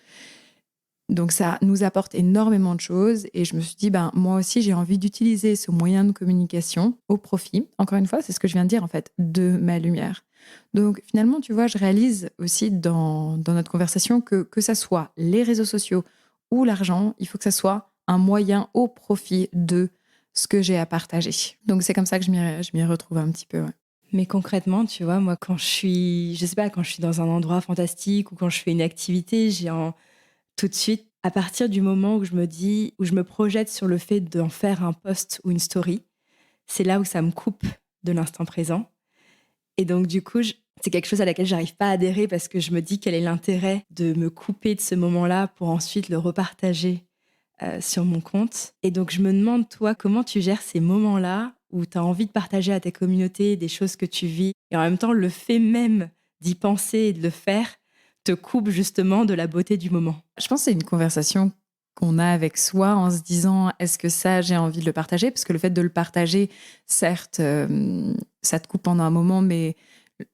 Donc ça nous apporte énormément de choses, et je me suis dit, moi aussi j'ai envie d'utiliser ce moyen de communication au profit, encore une fois, c'est ce que je viens de dire en fait, de ma lumière. Donc finalement, tu vois, je réalise aussi dans notre conversation que ça soit les réseaux sociaux ou l'argent, il faut que ça soit un moyen au profit de ce que j'ai à partager. Donc c'est comme ça que je m'y retrouve un petit peu. Ouais. Mais concrètement, tu vois, moi quand je suis dans un endroit fantastique ou quand je fais une activité, tout de suite, à partir du moment où je me projette sur le fait d'en faire un post ou une story, c'est là où ça me coupe de l'instant présent. Et donc, du coup, c'est quelque chose à laquelle j'arrive pas à adhérer parce que je me dis quel est l'intérêt de me couper de ce moment-là pour ensuite le repartager sur mon compte. Et donc, je me demande, toi, comment tu gères ces moments-là où tu as envie de partager à ta communauté des choses que tu vis et en même temps, le fait même d'y penser et de le faire te coupe justement de la beauté du moment. Je pense que c'est une conversation qu'on a avec soi en se disant, est-ce que ça, j'ai envie de le partager ? Parce que le fait de le partager, certes, ça te coupe pendant un moment, mais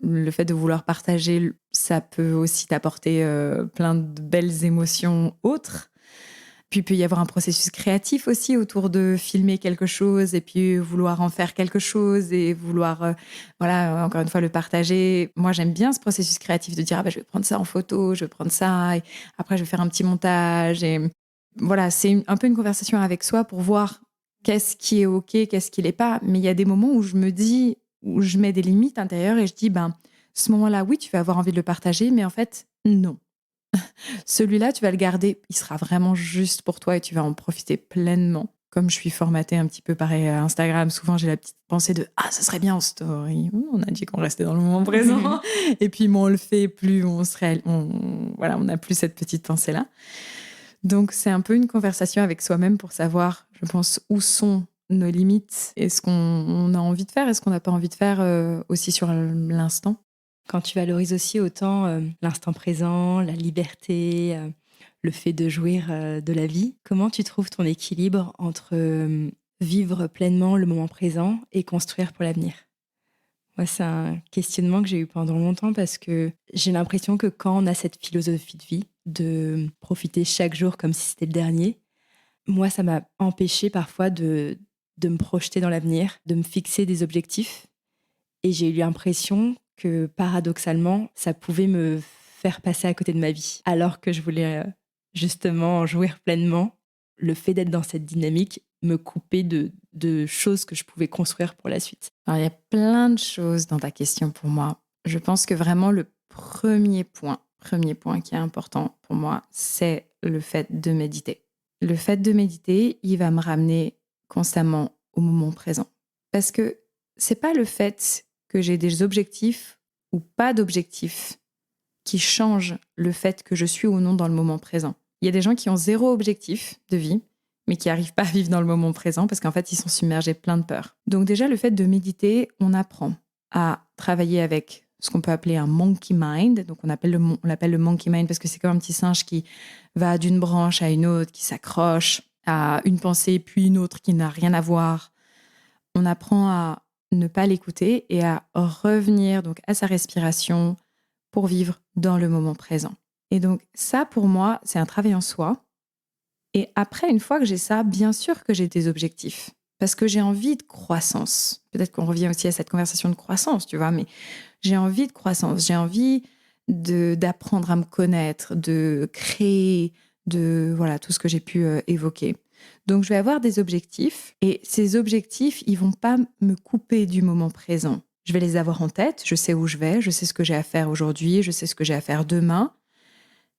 le fait de vouloir partager, ça peut aussi t'apporter plein de belles émotions autres. Puis il peut y avoir un processus créatif aussi autour de filmer quelque chose et puis vouloir en faire quelque chose et vouloir, encore une fois, le partager. Moi, j'aime bien ce processus créatif de dire, je vais prendre ça en photo, je vais prendre ça, et après, je vais faire un petit montage. Et voilà, c'est un peu une conversation avec soi pour voir qu'est-ce qui est OK, qu'est-ce qui l'est pas. Mais il y a des moments où je me dis, où je mets des limites intérieures et je dis, ce moment-là, oui, tu vas avoir envie de le partager, mais en fait, non. Celui-là, tu vas le garder, il sera vraiment juste pour toi et tu vas en profiter pleinement. Comme je suis formatée un petit peu pareil à Instagram, souvent j'ai la petite pensée de « Ah, ça serait bien en story ». On a dit qu'on restait dans le moment présent. Et puis, moins on le fait, plus on n'a plus cette petite pensée-là. Donc, c'est un peu une conversation avec soi-même pour savoir, je pense, où sont nos limites et ce qu'on a envie de faire et ce qu'on n'a pas envie de faire aussi sur l'instant. Quand tu valorises aussi autant l'instant présent, la liberté, le fait de jouir de la vie, comment tu trouves ton équilibre entre vivre pleinement le moment présent et construire pour l'avenir? Moi, c'est un questionnement que j'ai eu pendant longtemps parce que j'ai l'impression que quand on a cette philosophie de vie, de profiter chaque jour comme si c'était le dernier, moi, ça m'a empêché parfois de me projeter dans l'avenir, de me fixer des objectifs. Et j'ai eu l'impression que paradoxalement, ça pouvait me faire passer à côté de ma vie. Alors que je voulais justement en jouir pleinement, le fait d'être dans cette dynamique me coupait de choses que je pouvais construire pour la suite. Alors, il y a plein de choses dans ta question pour moi. Je pense que vraiment le premier point qui est important pour moi, c'est le fait de méditer. Le fait de méditer, il va me ramener constamment au moment présent. Parce que c'est pas le fait que j'ai des objectifs ou pas d'objectifs qui change le fait que je suis ou non dans le moment présent. Il y a des gens qui ont 0 objectif de vie, mais qui n'arrivent pas à vivre dans le moment présent parce qu'en fait, ils sont submergés plein de peur. Donc déjà, le fait de méditer, on apprend à travailler avec ce qu'on peut appeler un monkey mind. Donc on l'appelle le monkey mind parce que c'est comme un petit singe qui va d'une branche à une autre, qui s'accroche à une pensée puis une autre qui n'a rien à voir. On apprend à ne pas l'écouter et à revenir donc à sa respiration pour vivre dans le moment présent. Et donc ça, pour moi, c'est un travail en soi. Et après, une fois que j'ai ça, bien sûr que j'ai des objectifs. Parce que j'ai envie de croissance. Peut-être qu'on revient aussi à cette conversation de croissance, tu vois, mais j'ai envie de croissance. J'ai envie d'apprendre à me connaître, de créer, voilà, tout ce que j'ai pu évoquer. Donc, je vais avoir des objectifs. Et ces objectifs, ils vont pas me couper du moment présent. Je vais les avoir en tête. Je sais où je vais. Je sais ce que j'ai à faire aujourd'hui. Je sais ce que j'ai à faire demain.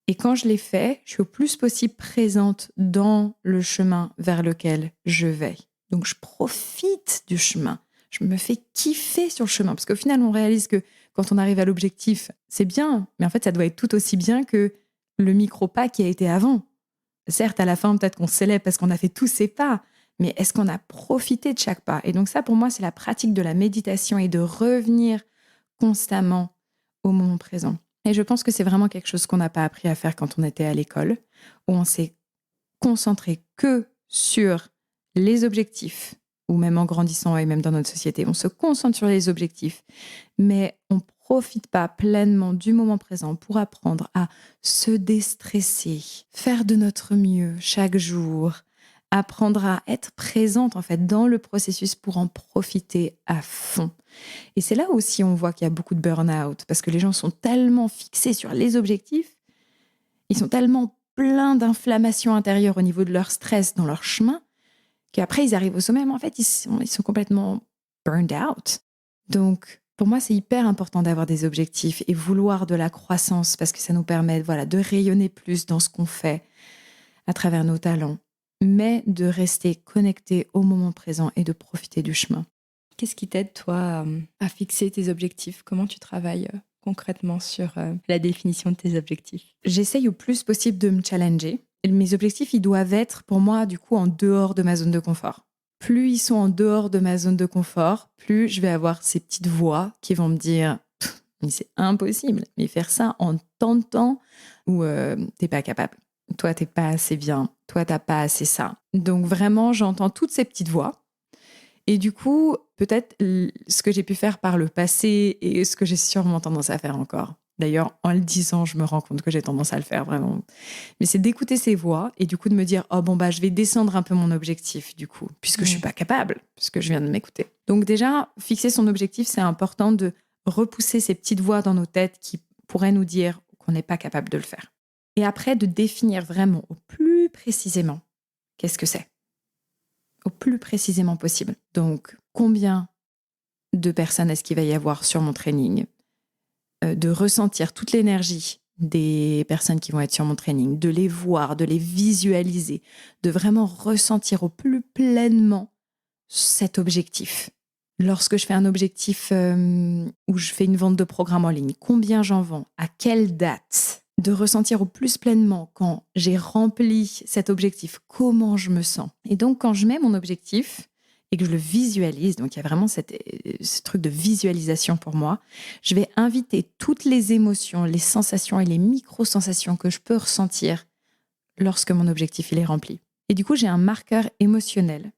Et quand je les fais, je suis au plus possible présente dans le chemin vers lequel je vais. Donc, je profite du chemin. Je me fais kiffer sur le chemin. Parce qu'au final, on réalise que quand on arrive à l'objectif, c'est bien. Mais en fait, ça doit être tout aussi bien que le micro-pas qui a été avant. Certes, à la fin, peut-être qu'on célèbre parce qu'on a fait tous ces pas. Mais est-ce qu'on a profité de chaque pas? Et donc ça, pour moi, c'est la pratique de la méditation et de revenir constamment au moment présent. Et je pense que c'est vraiment quelque chose qu'on n'a pas appris à faire quand on était à l'école, où on s'est concentré que sur les objectifs, ou même en grandissant et même dans notre société, on se concentre sur les objectifs, mais on ne profite pas pleinement du moment présent pour apprendre à se déstresser, faire de notre mieux chaque jour, apprendre à être présente en fait dans le processus pour en profiter à fond. Et c'est là aussi on voit qu'il y a beaucoup de burn-out parce que les gens sont tellement fixés sur les objectifs, ils sont tellement pleins d'inflammation intérieure au niveau de leur stress dans leur chemin qu'après ils arrivent au sommet, mais en fait ils sont complètement burned out. Donc pour moi c'est hyper important d'avoir des objectifs et vouloir de la croissance parce que ça nous permet de rayonner plus dans ce qu'on fait à travers nos talents, mais de rester connecté au moment présent et de profiter du chemin. Qu'est-ce qui t'aide, toi, à fixer tes objectifs? Comment tu travailles concrètement sur la définition de tes objectifs? J'essaye au plus possible de me challenger. Mes objectifs, ils doivent être, pour moi, du coup, en dehors de ma zone de confort. Plus ils sont en dehors de ma zone de confort, plus je vais avoir ces petites voix qui vont me dire « Mais c'est impossible, mais faire ça en tant de temps où t'es pas capable. Toi, t'es pas assez bien. Toi, t'as pas assez ça. » Donc vraiment, j'entends toutes ces petites voix. Et du coup, peut-être ce que j'ai pu faire par le passé et ce que j'ai sûrement tendance à faire encore. D'ailleurs, en le disant, je me rends compte que j'ai tendance à le faire vraiment. Mais c'est d'écouter ces voix et du coup de me dire « Oh bon, je vais descendre un peu mon objectif du coup, puisque je suis pas capable, puisque je viens de m'écouter. » Donc déjà, fixer son objectif, c'est important de repousser ces petites voix dans nos têtes qui pourraient nous dire qu'on n'est pas capable de le faire. Et après, de définir vraiment au plus précisément qu'est-ce que c'est. Au plus précisément possible. Donc, combien de personnes est-ce qu'il va y avoir sur mon training? De ressentir toute l'énergie des personnes qui vont être sur mon training, de les voir, de les visualiser, de vraiment ressentir au plus pleinement cet objectif. Lorsque je fais un objectif où je fais une vente de programme en ligne, combien j'en vends? À quelle date? De ressentir au plus pleinement quand j'ai rempli cet objectif, comment je me sens. Et donc, quand je mets mon objectif et que je le visualise, donc il y a vraiment ce truc de visualisation pour moi, je vais inviter toutes les émotions, les sensations et les micro-sensations que je peux ressentir lorsque mon objectif il est rempli. Et du coup, j'ai un marqueur émotionnel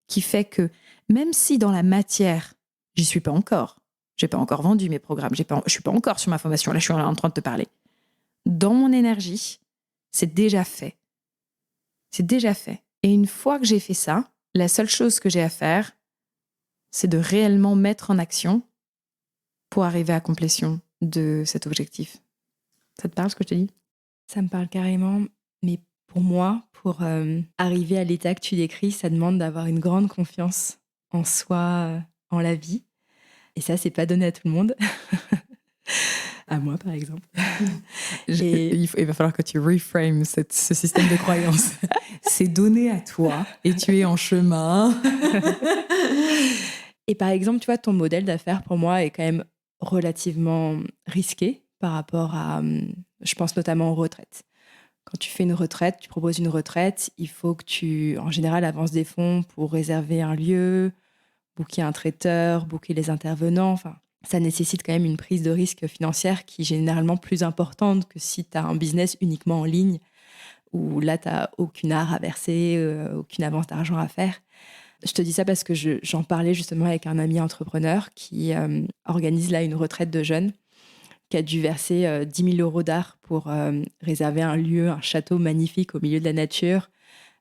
qui fait que même si dans la matière, j'y suis pas encore, j'ai pas encore vendu mes programmes, je suis pas encore sur ma formation, là je suis en train de te parler. Dans mon énergie, c'est déjà fait. C'est déjà fait. Et une fois que j'ai fait ça, la seule chose que j'ai à faire, c'est de réellement mettre en action pour arriver à complétion de cet objectif. Ça te parle ce que je te dis ? Ça me parle carrément, mais pour moi, pour arriver à l'état que tu décris, ça demande d'avoir une grande confiance en soi, en la vie. Et ça, c'est pas donné à tout le monde. À moi, par exemple. Il va falloir que tu reframes ce système de croyance. C'est donné à toi et tu es en chemin. Et par exemple, tu vois, ton modèle d'affaires, pour moi, est quand même relativement risqué par rapport à, je pense notamment aux retraites. Quand tu fais une retraite, tu proposes une retraite, il faut que tu, en général, avances des fonds pour réserver un lieu, booker un traiteur, booker les intervenants. Enfin, ça nécessite quand même une prise de risque financière qui est généralement plus importante que si tu as un business uniquement en ligne, où là, tu n'as aucune art à verser, aucune avance d'argent à faire. Je te dis ça parce que j'en parlais justement avec un ami entrepreneur qui organise là une retraite de jeunes, qui a dû verser 10 000 € d'art pour réserver un lieu, un château magnifique au milieu de la nature.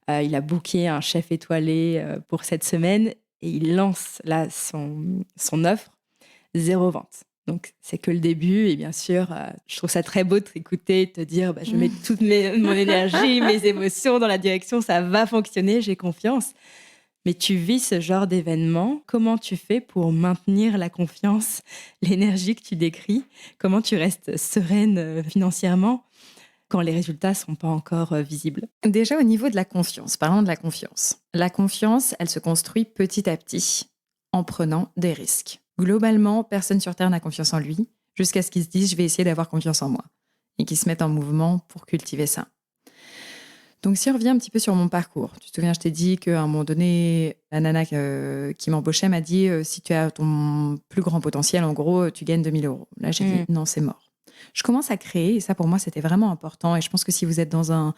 Il a booké un chef étoilé pour cette semaine et il lance là son offre, 0 vente. Donc, c'est que le début. Et bien sûr, je trouve ça très beau de t'écouter, de te dire je mets toute mon énergie, mes émotions dans la direction, ça va fonctionner, j'ai confiance. Mais tu vis ce genre d'événement. Comment tu fais pour maintenir la confiance, l'énergie que tu décris ? Comment tu restes sereine financièrement quand les résultats ne sont pas encore visibles ? Déjà, au niveau de la confiance, parlons de la confiance. La confiance, elle se construit petit à petit en prenant des risques. Globalement, personne sur Terre n'a confiance en lui jusqu'à ce qu'il se dise « je vais essayer d'avoir confiance en moi » et qu'il se mette en mouvement pour cultiver ça. Donc, si on revient un petit peu sur mon parcours, tu te souviens, je t'ai dit qu'à un moment donné, la nana qui m'embauchait m'a dit si tu as ton plus grand potentiel, en gros, tu gagnes 2 000 €. Là, j'ai dit non, c'est mort. Je commence à créer, et ça pour moi, c'était vraiment important. Et je pense que si vous êtes dans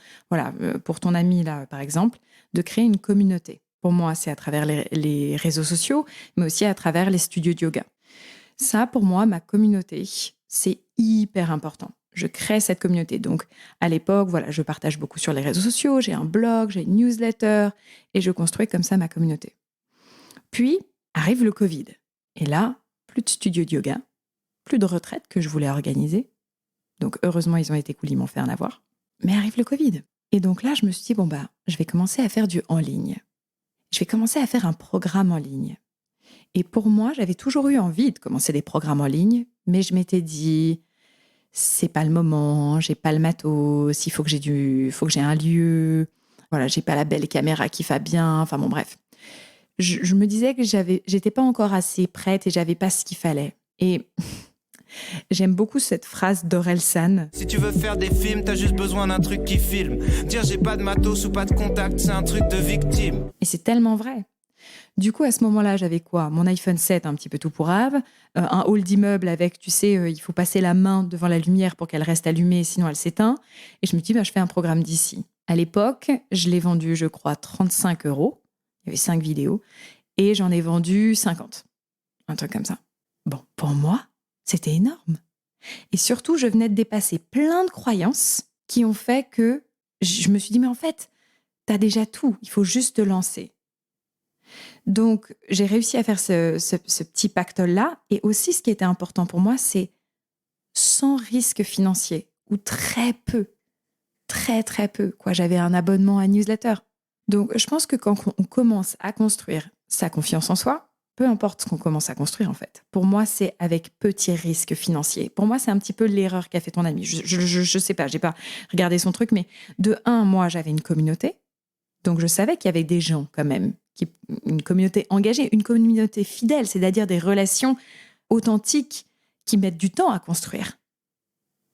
pour ton ami là, par exemple, de créer une communauté. Pour moi, c'est à travers les réseaux sociaux, mais aussi à travers les studios de yoga. Ça, pour moi, ma communauté, c'est hyper important. Je crée cette communauté. Donc, à l'époque, je partage beaucoup sur les réseaux sociaux, j'ai un blog, j'ai une newsletter, et je construis comme ça ma communauté. Puis, arrive le Covid. Et là, plus de studio de yoga, plus de retraite que je voulais organiser. Donc, heureusement, ils ont été cool, ils m'ont fait en avoir. Mais arrive le Covid. Et donc là, je me suis dit, je vais commencer à faire du en ligne. Je vais commencer à faire un programme en ligne. Et pour moi, j'avais toujours eu envie de commencer des programmes en ligne, mais je m'étais dit, c'est pas le moment, j'ai pas le matos, il faut que j'ai un lieu, j'ai pas la belle caméra qui va bien, enfin bon, bref. Je me disais que j'étais pas encore assez prête et j'avais pas ce qu'il fallait. Et j'aime beaucoup cette phrase d'Orelsan. Si tu veux faire des films, t'as juste besoin d'un truc qui filme. Dire j'ai pas de matos ou pas de contact, c'est un truc de victime. Et c'est tellement vrai. Du coup, à ce moment-là, j'avais quoi ? Mon iPhone 7, un petit peu tout pourrave, un hall d'immeuble avec, il faut passer la main devant la lumière pour qu'elle reste allumée, sinon elle s'éteint. Et je me dis, je fais un programme d'ici. À l'époque, je l'ai vendu, je crois, 35 €. Il y avait 5 vidéos. Et j'en ai vendu 50. Un truc comme ça. Bon, pour moi, c'était énorme. Et surtout, je venais de dépasser plein de croyances qui ont fait que je me suis dit, mais en fait, t'as déjà tout, il faut juste te lancer. Donc, j'ai réussi à faire ce petit pactole-là. Et aussi, ce qui était important pour moi, c'est sans risque financier, ou très peu. Très, très peu. J'avais un abonnement à newsletter. Donc, je pense que quand on commence à construire sa confiance en soi, peu importe ce qu'on commence à construire, en fait. Pour moi, c'est avec petits risques financiers. Pour moi, c'est un petit peu l'erreur qu'a fait ton ami. Je sais pas, j'ai pas regardé son truc, mais de un, moi, j'avais une communauté. Donc, je savais qu'il y avait des gens, quand même, une communauté engagée, une communauté fidèle, c'est-à-dire des relations authentiques qui mettent du temps à construire.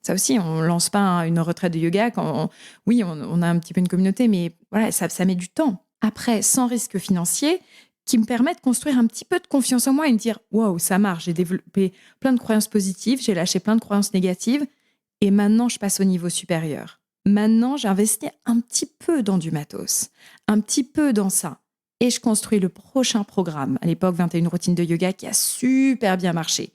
Ça aussi, on ne lance pas une retraite de yoga quand on a un petit peu une communauté, mais ça met du temps. Après, sans risque financier, qui me permet de construire un petit peu de confiance en moi et me dire « Wow, ça marche, j'ai développé plein de croyances positives, j'ai lâché plein de croyances négatives et maintenant, je passe au niveau supérieur. Maintenant, j'investis un petit peu dans du matos, un petit peu dans ça. Et je construis le prochain programme, à l'époque 21 routines de yoga, qui a super bien marché,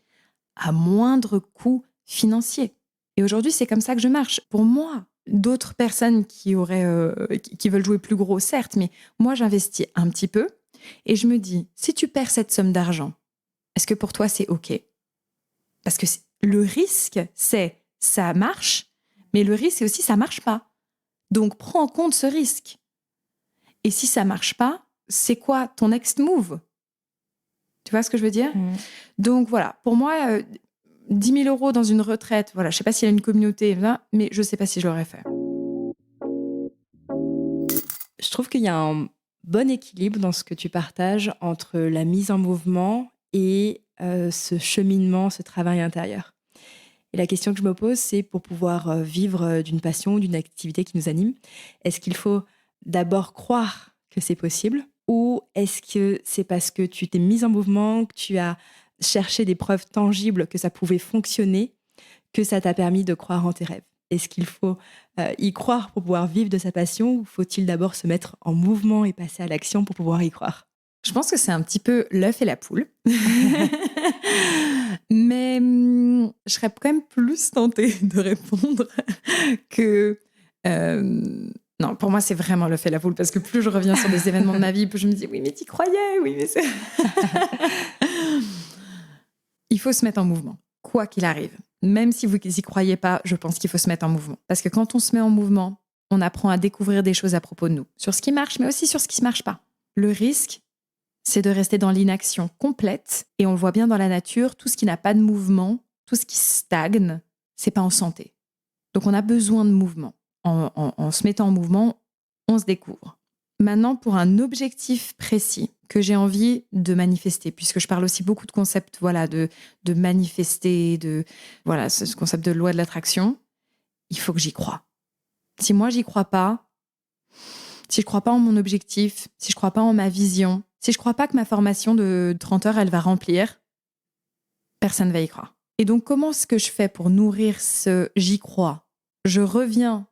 à moindre coût financier. Et aujourd'hui, c'est comme ça que je marche. Pour moi, d'autres personnes qui veulent jouer plus gros, certes, mais moi, j'investis un petit peu et je me dis, si tu perds cette somme d'argent, est-ce que pour toi, c'est OK? Parce que le risque, c'est ça marche, mais le risque, c'est aussi ça marche pas. Donc, prends en compte ce risque. Et si ça marche pas, c'est quoi ton next move? Tu vois ce que je veux dire? Donc voilà, pour moi, 10 000 euros dans une retraite, voilà, je sais pas s'il y a une communauté, mais je sais pas si je l'aurais fait. Je trouve qu'il y a un bon équilibre dans ce que tu partages entre la mise en mouvement et ce cheminement, ce travail intérieur. Et la question que je me pose, c'est pour pouvoir vivre d'une passion, d'une activité qui nous anime, est-ce qu'il faut d'abord croire que c'est possible? Ou est-ce que c'est parce que tu t'es mise en mouvement, que tu as cherché des preuves tangibles que ça pouvait fonctionner, que ça t'a permis de croire en tes rêves? Est-ce qu'il faut y croire pour pouvoir vivre de sa passion ou faut-il d'abord se mettre en mouvement et passer à l'action pour pouvoir y croire? Je pense que c'est un petit peu l'œuf et la poule. Mais je serais quand même plus tentée de répondre que... Non, pour moi, c'est vraiment l'œuf et la poule, parce que plus je reviens sur des événements de ma vie, plus je me dis, oui, mais t'y croyais, oui, mais c'est... Il faut se mettre en mouvement, quoi qu'il arrive. Même si vous n'y croyez pas, je pense qu'il faut se mettre en mouvement. Parce que quand on se met en mouvement, on apprend à découvrir des choses à propos de nous, sur ce qui marche, mais aussi sur ce qui ne marche pas. Le risque, c'est de rester dans l'inaction complète, et on le voit bien dans la nature, tout ce qui n'a pas de mouvement, tout ce qui stagne, c'est pas en santé. Donc on a besoin de mouvement. En se mettant en mouvement, on se découvre. Maintenant, pour un objectif précis que j'ai envie de manifester, puisque je parle aussi beaucoup de concepts, voilà, de manifester, voilà, ce concept de loi de l'attraction, il faut que j'y croie. Si moi, j'y crois pas, si je crois pas en mon objectif, si je crois pas en ma vision, si je crois pas que ma formation de 30 heures, elle va remplir, personne va y croire. Et donc, comment est-ce que je fais pour nourrir ce « j'y crois » ? Je reviens.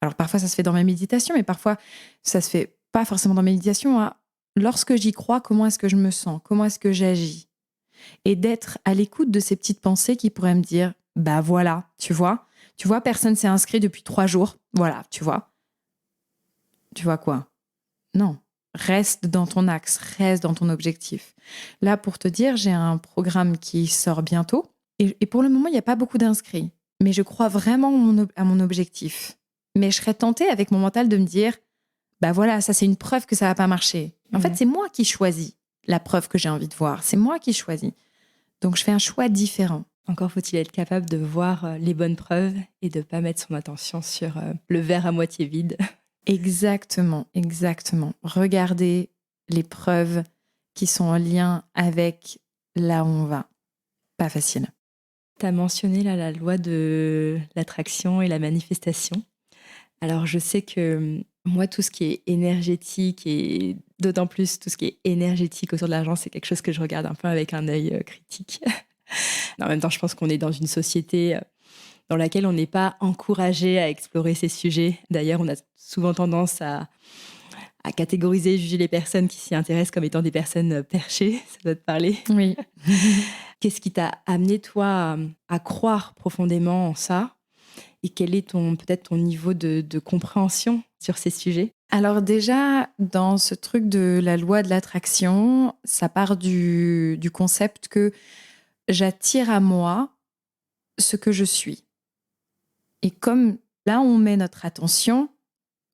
Alors parfois ça se fait dans ma méditation, mais parfois ça se fait pas forcément dans ma méditation. Lorsque j'y crois, comment est-ce que je me sens? Comment est-ce que j'agis? Et d'être à l'écoute de ces petites pensées qui pourraient me dire, bah voilà, tu vois, personne s'est inscrit depuis 3 jours. Voilà, tu vois. Tu vois quoi? Non. Reste dans ton axe, reste dans ton objectif. Là, pour te dire, j'ai un programme qui sort bientôt. Et pour le moment, il n'y a pas beaucoup d'inscrits. Mais je crois vraiment à mon objectif. Mais je serais tentée avec mon mental de me dire, bah voilà, ça c'est une preuve que ça va pas marcher. En fait, c'est moi qui choisis la preuve que j'ai envie de voir. C'est moi qui choisis. Donc, je fais un choix différent. Encore faut-il être capable de voir les bonnes preuves et de ne pas mettre son attention sur le verre à moitié vide. Exactement, exactement. Regardez les preuves qui sont en lien avec là où on va. Pas facile. Tu as mentionné là, la loi de l'attraction et la manifestation. Alors, je sais que moi, tout ce qui est énergétique et d'autant plus tout ce qui est énergétique autour de l'argent, c'est quelque chose que je regarde un peu avec un œil critique. En même temps, je pense qu'on est dans une société dans laquelle on n'est pas encouragé à explorer ces sujets. D'ailleurs, on a souvent tendance à catégoriser, juger les personnes qui s'y intéressent comme étant des personnes perchées. Ça doit te parler. Oui. Qu'est-ce qui t'a amené, toi, à croire profondément en ça? Et quel est peut-être ton niveau de compréhension sur ces sujets? Alors déjà, dans ce truc de la loi de l'attraction, ça part du concept que j'attire à moi ce que je suis. Et comme là, on met notre attention,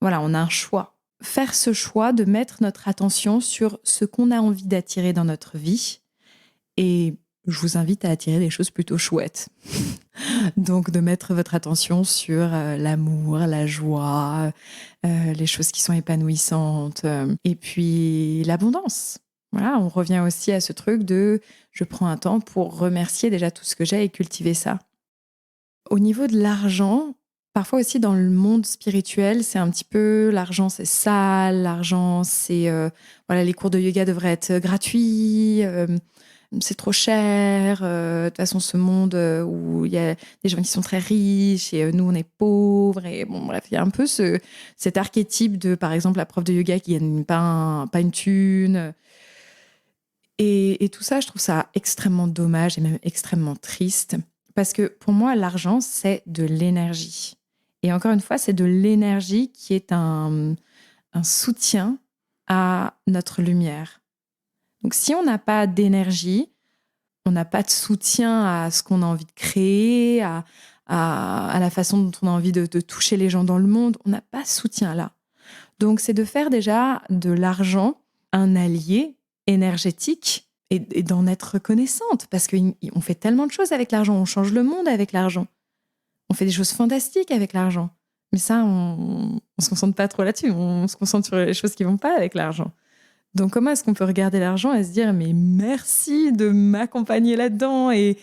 voilà, on a un choix. Faire ce choix de mettre notre attention sur ce qu'on a envie d'attirer dans notre vie. Et je vous invite à attirer des choses plutôt chouettes. Donc, de mettre votre attention sur l'amour, la joie, les choses qui sont épanouissantes, et puis l'abondance. Voilà, on revient aussi à ce truc de je prends un temps pour remercier déjà tout ce que j'ai et cultiver ça. Au niveau de l'argent, Parfois aussi dans le monde spirituel, c'est un petit peu l'argent c'est sale, l'argent c'est voilà, les cours de yoga devraient être gratuits, c'est trop cher. De toute façon, ce monde où il y a des gens qui sont très riches et nous on est pauvres et bon bref, il y a un peu cet archétype de par exemple la prof de yoga qui gagne pas une thune. Et tout ça, je trouve ça extrêmement dommage et même extrêmement triste parce que pour moi, l'argent c'est de l'énergie. Et encore une fois, c'est de l'énergie qui est un soutien à notre lumière. Donc, si on n'a pas d'énergie, on n'a pas de soutien à ce qu'on a envie de créer, à la façon dont on a envie de toucher les gens dans le monde, on n'a pas ce soutien-là. Donc, c'est de faire déjà de l'argent un allié énergétique et d'en être reconnaissante parce qu'on fait tellement de choses avec l'argent, on change le monde avec l'argent. On fait des choses fantastiques avec l'argent. Mais ça, on se concentre pas trop là-dessus. On se concentre sur les choses qui vont pas avec l'argent. Donc, comment est-ce qu'on peut regarder l'argent et se dire « Mais merci de m'accompagner là-dedans et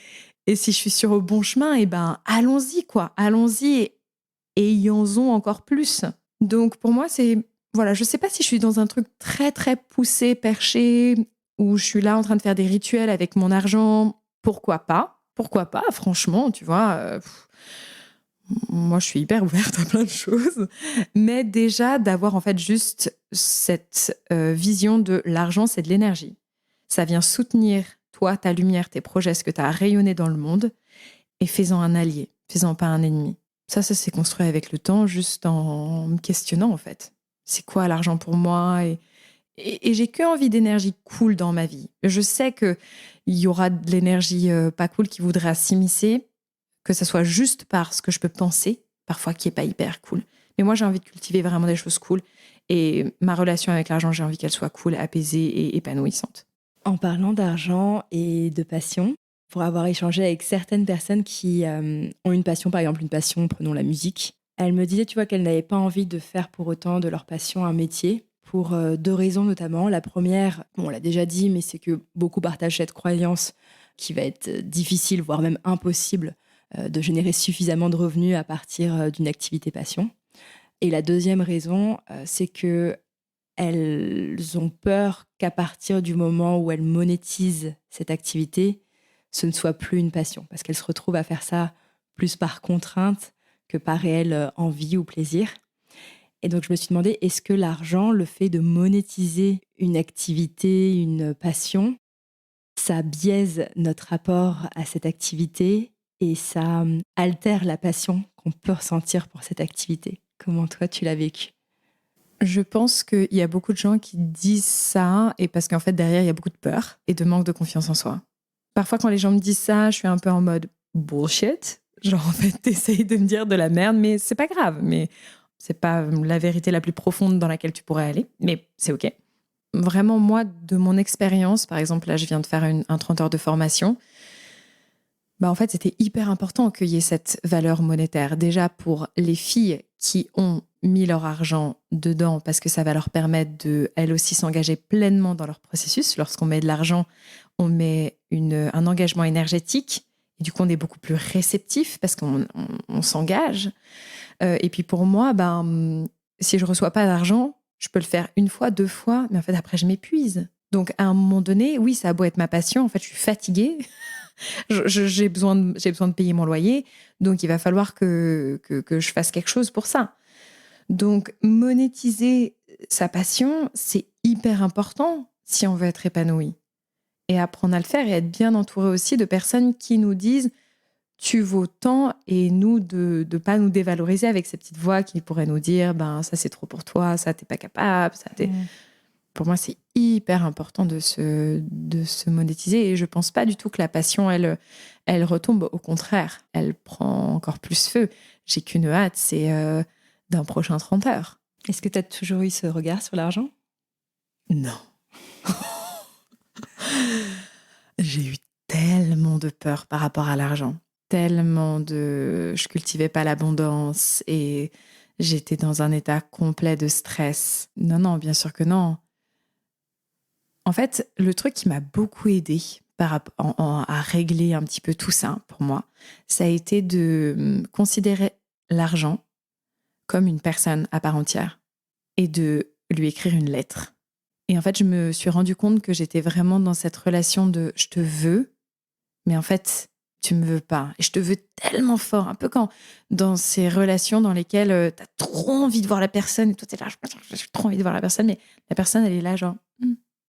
si je suis sur le bon chemin, eh ben, allons-y, quoi. Allons-y et ayons-en encore plus. » Donc, pour moi, c'est... Voilà, je sais pas si je suis dans un truc très, très poussé, perché, où je suis là en train de faire des rituels avec mon argent. Pourquoi pas ? Pourquoi pas, franchement, tu vois moi, je suis hyper ouverte à plein de choses. Mais déjà, d'avoir en fait juste cette vision de l'argent, c'est de l'énergie. Ça vient soutenir toi, ta lumière, tes projets, ce que tu as rayonné dans le monde. Et fais-en un allié, fais-en pas un ennemi. Ça s'est construit avec le temps, juste en me questionnant en fait. C'est quoi l'argent pour moi et j'ai que envie d'énergie cool dans ma vie. Je sais qu'il y aura de l'énergie pas cool qui voudra s'immiscer, que ça soit juste par ce que je peux penser, parfois qui n'est pas hyper cool. Mais moi, j'ai envie de cultiver vraiment des choses cool. Et ma relation avec l'argent, j'ai envie qu'elle soit cool, apaisée et épanouissante. En parlant d'argent et de passion, pour avoir échangé avec certaines personnes qui ont une passion, par exemple une passion, prenons la musique, elles me disaient, tu vois, qu'elles n'avaient pas envie de faire pour autant de leur passion un métier, pour 2 raisons notamment. La première, bon, on l'a déjà dit, mais c'est que beaucoup partagent cette croyance qui va être difficile, voire même impossible, de générer suffisamment de revenus à partir d'une activité passion. Et la deuxième raison, c'est que elles ont peur qu'à partir du moment où elles monétisent cette activité, ce ne soit plus une passion, parce qu'elles se retrouvent à faire ça plus par contrainte que par réelle envie ou plaisir. Et donc je me suis demandé, est-ce que l'argent, le fait de monétiser une activité, une passion, ça biaise notre rapport à cette activité et ça altère la passion qu'on peut ressentir pour cette activité? Comment toi, tu l'as vécu? Je pense qu'il y a beaucoup de gens qui disent ça et parce qu'en fait, derrière, il y a beaucoup de peur et de manque de confiance en soi. Parfois, quand les gens me disent ça, je suis un peu en mode bullshit. Genre, en fait, t'essayes de me dire de la merde, mais c'est pas grave. Mais c'est pas la vérité la plus profonde dans laquelle tu pourrais aller, mais c'est OK. Vraiment, moi, de mon expérience, par exemple, là, je viens de faire un 30 heures de formation. En fait, c'était hyper important qu'il y ait cette valeur monétaire. Déjà, pour les filles qui ont mis leur argent dedans parce que ça va leur permettre de, elles aussi, s'engager pleinement dans leur processus. Lorsqu'on met de l'argent, on met un engagement énergétique. Et du coup, on est beaucoup plus réceptif parce qu'on s'engage. Et puis pour moi, si je ne reçois pas d'argent, je peux le faire 1 fois, 2 fois, mais en fait, après, je m'épuise. Donc, à un moment donné, oui, ça a beau être ma passion, en fait, je suis fatiguée. J'ai besoin de payer mon loyer, donc il va falloir que je fasse quelque chose pour ça. Donc, monétiser sa passion, c'est hyper important si on veut être épanoui. Et apprendre à le faire et être bien entouré aussi de personnes qui nous disent « tu vaux tant » et nous, de ne pas nous dévaloriser avec ces petites voix qui pourraient nous dire « ça c'est trop pour toi, ça t'es pas capable, ça t'es... » Pour moi, c'est hyper important de se monétiser et je pense pas du tout que la passion, elle retombe. Au contraire, elle prend encore plus feu. J'ai qu'une hâte, c'est d'un prochain 30 heures. Est-ce que tu as toujours eu ce regard sur l'argent? Non. J'ai eu tellement de peur par rapport à l'argent. Je cultivais pas l'abondance et j'étais dans un état complet de stress. Non, bien sûr que non. En fait, le truc qui m'a beaucoup aidée à régler un petit peu tout ça pour moi, ça a été de considérer l'argent comme une personne à part entière et de lui écrire une lettre. Et en fait, je me suis rendu compte que j'étais vraiment dans cette relation de « je te veux », mais en fait, tu me veux pas. Et je te veux tellement fort. Un peu quand dans ces relations dans lesquelles tu as trop envie de voir la personne, et toi, tu es là, j'ai trop envie de voir la personne, mais la personne, elle est là, genre...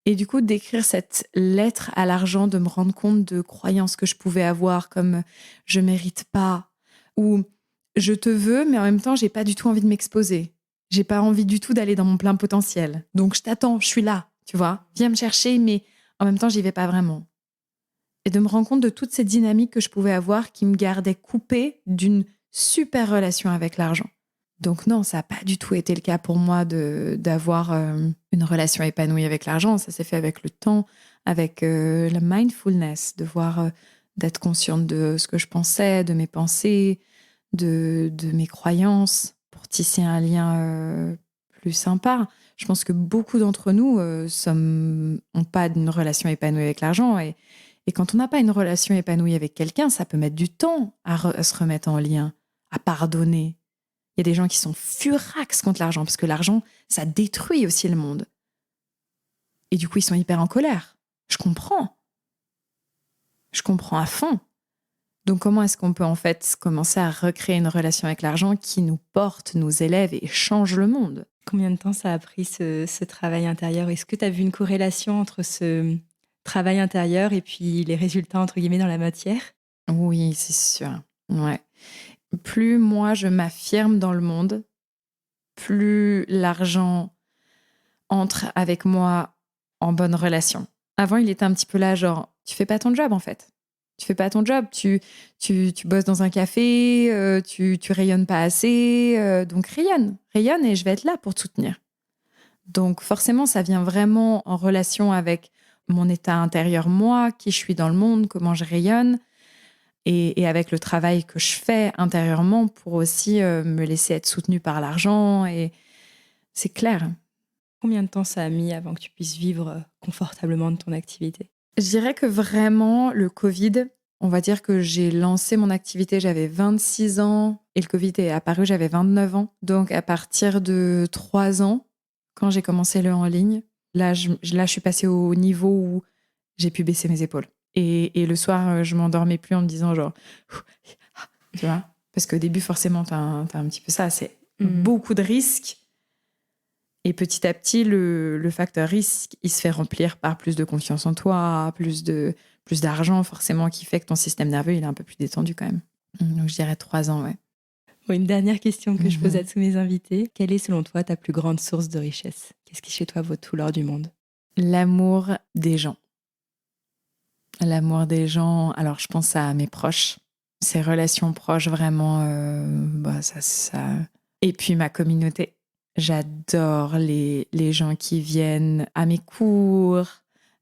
Et du coup, d'écrire cette lettre à l'argent, de me rendre compte de croyances que je pouvais avoir, comme « je mérite pas » ou « je te veux, mais en même temps, j'ai pas du tout envie de m'exposer. J'ai pas envie du tout d'aller dans mon plein potentiel. Donc, je t'attends, je suis là, tu vois. Viens me chercher, mais en même temps, j'y vais pas vraiment. » Et de me rendre compte de toutes ces dynamiques que je pouvais avoir qui me gardaient coupée d'une super relation avec l'argent. Donc non, ça n'a pas du tout été le cas pour moi d'avoir une relation épanouie avec l'argent. Ça s'est fait avec le temps, avec la mindfulness, d'être consciente de ce que je pensais, de mes pensées, de mes croyances, pour tisser un lien plus sympa. Je pense que beaucoup d'entre nous n'ont pas une relation épanouie avec l'argent. Et quand on n'a pas une relation épanouie avec quelqu'un, ça peut mettre du temps à se remettre en lien, à pardonner. Il y a des gens qui sont furax contre l'argent, parce que l'argent, ça détruit aussi le monde. Et du coup, ils sont hyper en colère. Je comprends à fond. Donc, comment est-ce qu'on peut en fait commencer à recréer une relation avec l'argent qui nous porte, nous élève et change le monde ? Combien de temps ça a pris ce travail intérieur ? Est-ce que tu as vu une corrélation entre ce travail intérieur et puis les résultats, entre guillemets, dans la matière ? Oui, c'est sûr. Ouais. Plus moi, je m'affirme dans le monde, plus l'argent entre avec moi en bonne relation. Avant, il était un petit peu là, genre, tu fais pas ton job, en fait. Tu fais pas ton job, tu bosses dans un café, tu rayonnes pas assez, donc rayonne et je vais être là pour te soutenir. Donc forcément, ça vient vraiment en relation avec mon état intérieur, moi, qui je suis dans le monde, comment je rayonne, et avec le travail que je fais intérieurement pour aussi me laisser être soutenue par l'argent. Et c'est clair. Combien de temps ça a mis avant que tu puisses vivre confortablement de ton activité ? Je dirais que vraiment, le Covid, on va dire que j'ai lancé mon activité, j'avais 26 ans et le Covid est apparu, j'avais 29 ans. Donc à partir de 3 ans, quand j'ai commencé le en ligne, là, je suis passée au niveau où j'ai pu baisser mes épaules. Et le soir, je m'endormais plus en me disant genre... Tu vois ? Parce qu'au début, forcément, t'as un petit peu ça. C'est beaucoup de risques. Et petit à petit, le facteur risque, il se fait remplir par plus de confiance en toi, plus d'argent, forcément, qui fait que ton système nerveux, il est un peu plus détendu quand même. Donc, je dirais 3 ans, ouais. Bon, une dernière question que je pose à tous mes invités. Quelle est, selon toi, ta plus grande source de richesse ? Qu'est-ce qui, chez toi, vaut tout l'or du monde ? L'amour des gens. L'amour des gens, alors je pense à mes proches, ces relations proches vraiment, ça. Et puis ma communauté. J'adore les gens qui viennent à mes cours,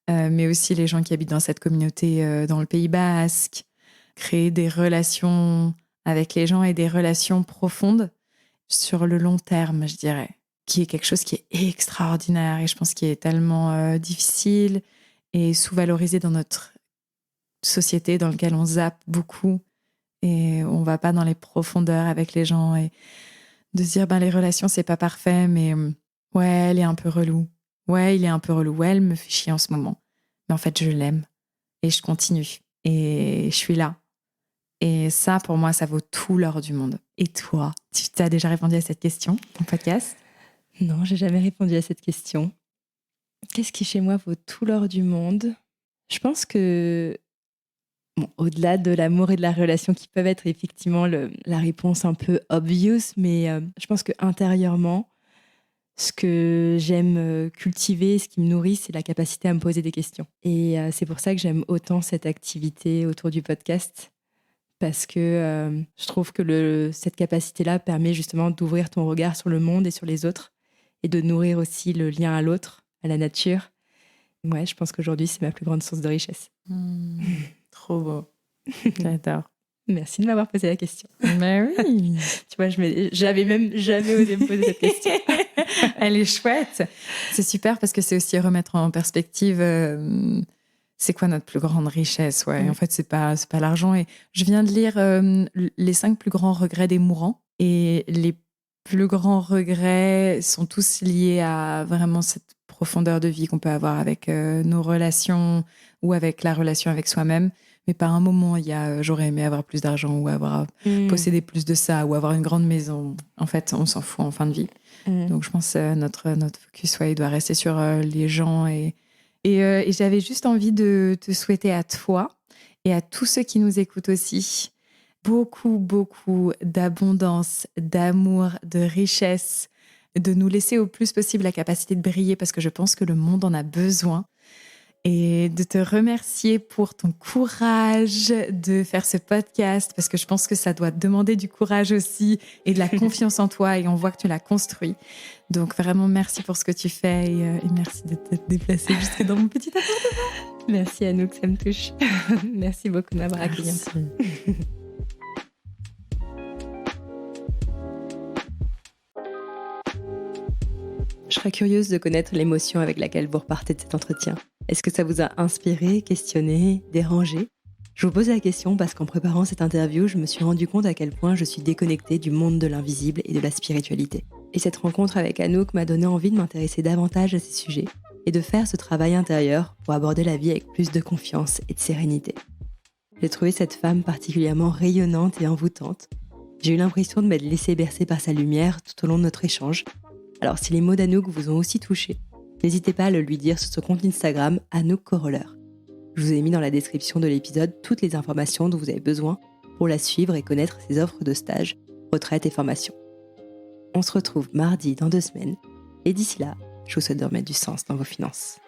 mais aussi les gens qui habitent dans cette communauté dans le Pays Basque. Créer des relations avec les gens et des relations profondes sur le long terme, je dirais, qui est quelque chose qui est extraordinaire et je pense qui est tellement difficile et sous-valorisé dans notre société dans laquelle on zappe beaucoup et on va pas dans les profondeurs avec les gens et de se dire les relations c'est pas parfait mais ouais elle est un peu relou, ouais il est un peu relou, ouais elle me fait chier en ce moment mais en fait je l'aime et je continue et je suis là et ça pour moi ça vaut tout l'or du monde. Et toi, tu t'as déjà répondu à cette question en podcast ? Non, j'ai jamais répondu à cette question. Qu'est-ce qui chez moi vaut tout l'or du monde ? Je pense que au-delà de l'amour et de la relation qui peuvent être effectivement la réponse un peu obvious, mais je pense que intérieurement, ce que j'aime cultiver, ce qui me nourrit, c'est la capacité à me poser des questions. Et c'est pour ça que j'aime autant cette activité autour du podcast, parce que je trouve que cette capacité-là permet justement d'ouvrir ton regard sur le monde et sur les autres, et de nourrir aussi le lien à l'autre, à la nature. Ouais, je pense qu'aujourd'hui, c'est ma plus grande source de richesse. Trop beau. J'adore. Merci de m'avoir posé la question. Mais oui. Tu vois, j'avais même jamais osé me poser cette question. Elle est chouette. C'est super parce que c'est aussi remettre en perspective c'est quoi notre plus grande richesse. Ouais. En fait, c'est pas l'argent. Et je viens de lire les 5 plus grands regrets des mourants. Et les plus grands regrets sont tous liés à vraiment cette profondeur de vie qu'on peut avoir avec nos relations ou avec la relation avec soi-même. Mais par un moment, il y a j'aurais aimé avoir plus d'argent ou avoir possédé plus de ça ou avoir une grande maison. En fait, on s'en fout en fin de vie. Donc, je pense que notre focus, il doit rester sur les gens. Et j'avais juste envie de te souhaiter à toi et à tous ceux qui nous écoutent aussi beaucoup, beaucoup d'abondance, d'amour, de richesse, de nous laisser au plus possible la capacité de briller parce que je pense que le monde en a besoin. Et de te remercier pour ton courage de faire ce podcast parce que je pense que ça doit te demander du courage aussi et de la confiance en toi et on voit que tu l'as construit. Donc vraiment merci pour ce que tu fais et merci de t'être déplacée jusque dans mon petit appartement. Merci Anouk, ça me touche. Merci beaucoup de m'avoir accueillie. Je serais curieuse de connaître l'émotion avec laquelle vous repartez de cet entretien. Est-ce que ça vous a inspiré, questionné, dérangé ? Je vous pose la question parce qu'en préparant cette interview, je me suis rendu compte à quel point je suis déconnectée du monde de l'invisible et de la spiritualité. Et cette rencontre avec Anouk m'a donné envie de m'intéresser davantage à ces sujets et de faire ce travail intérieur pour aborder la vie avec plus de confiance et de sérénité. J'ai trouvé cette femme particulièrement rayonnante et envoûtante. J'ai eu l'impression de m'être laissée bercer par sa lumière tout au long de notre échange. Alors si les mots d'Anouk vous ont aussi touché, n'hésitez pas à le lui dire sur son compte Instagram Anouk Coroller. Je vous ai mis dans la description de l'épisode toutes les informations dont vous avez besoin pour la suivre et connaître ses offres de stage, retraite et formation. On se retrouve mardi dans 2 semaines et d'ici là, je vous souhaite de remettre du sens dans vos finances.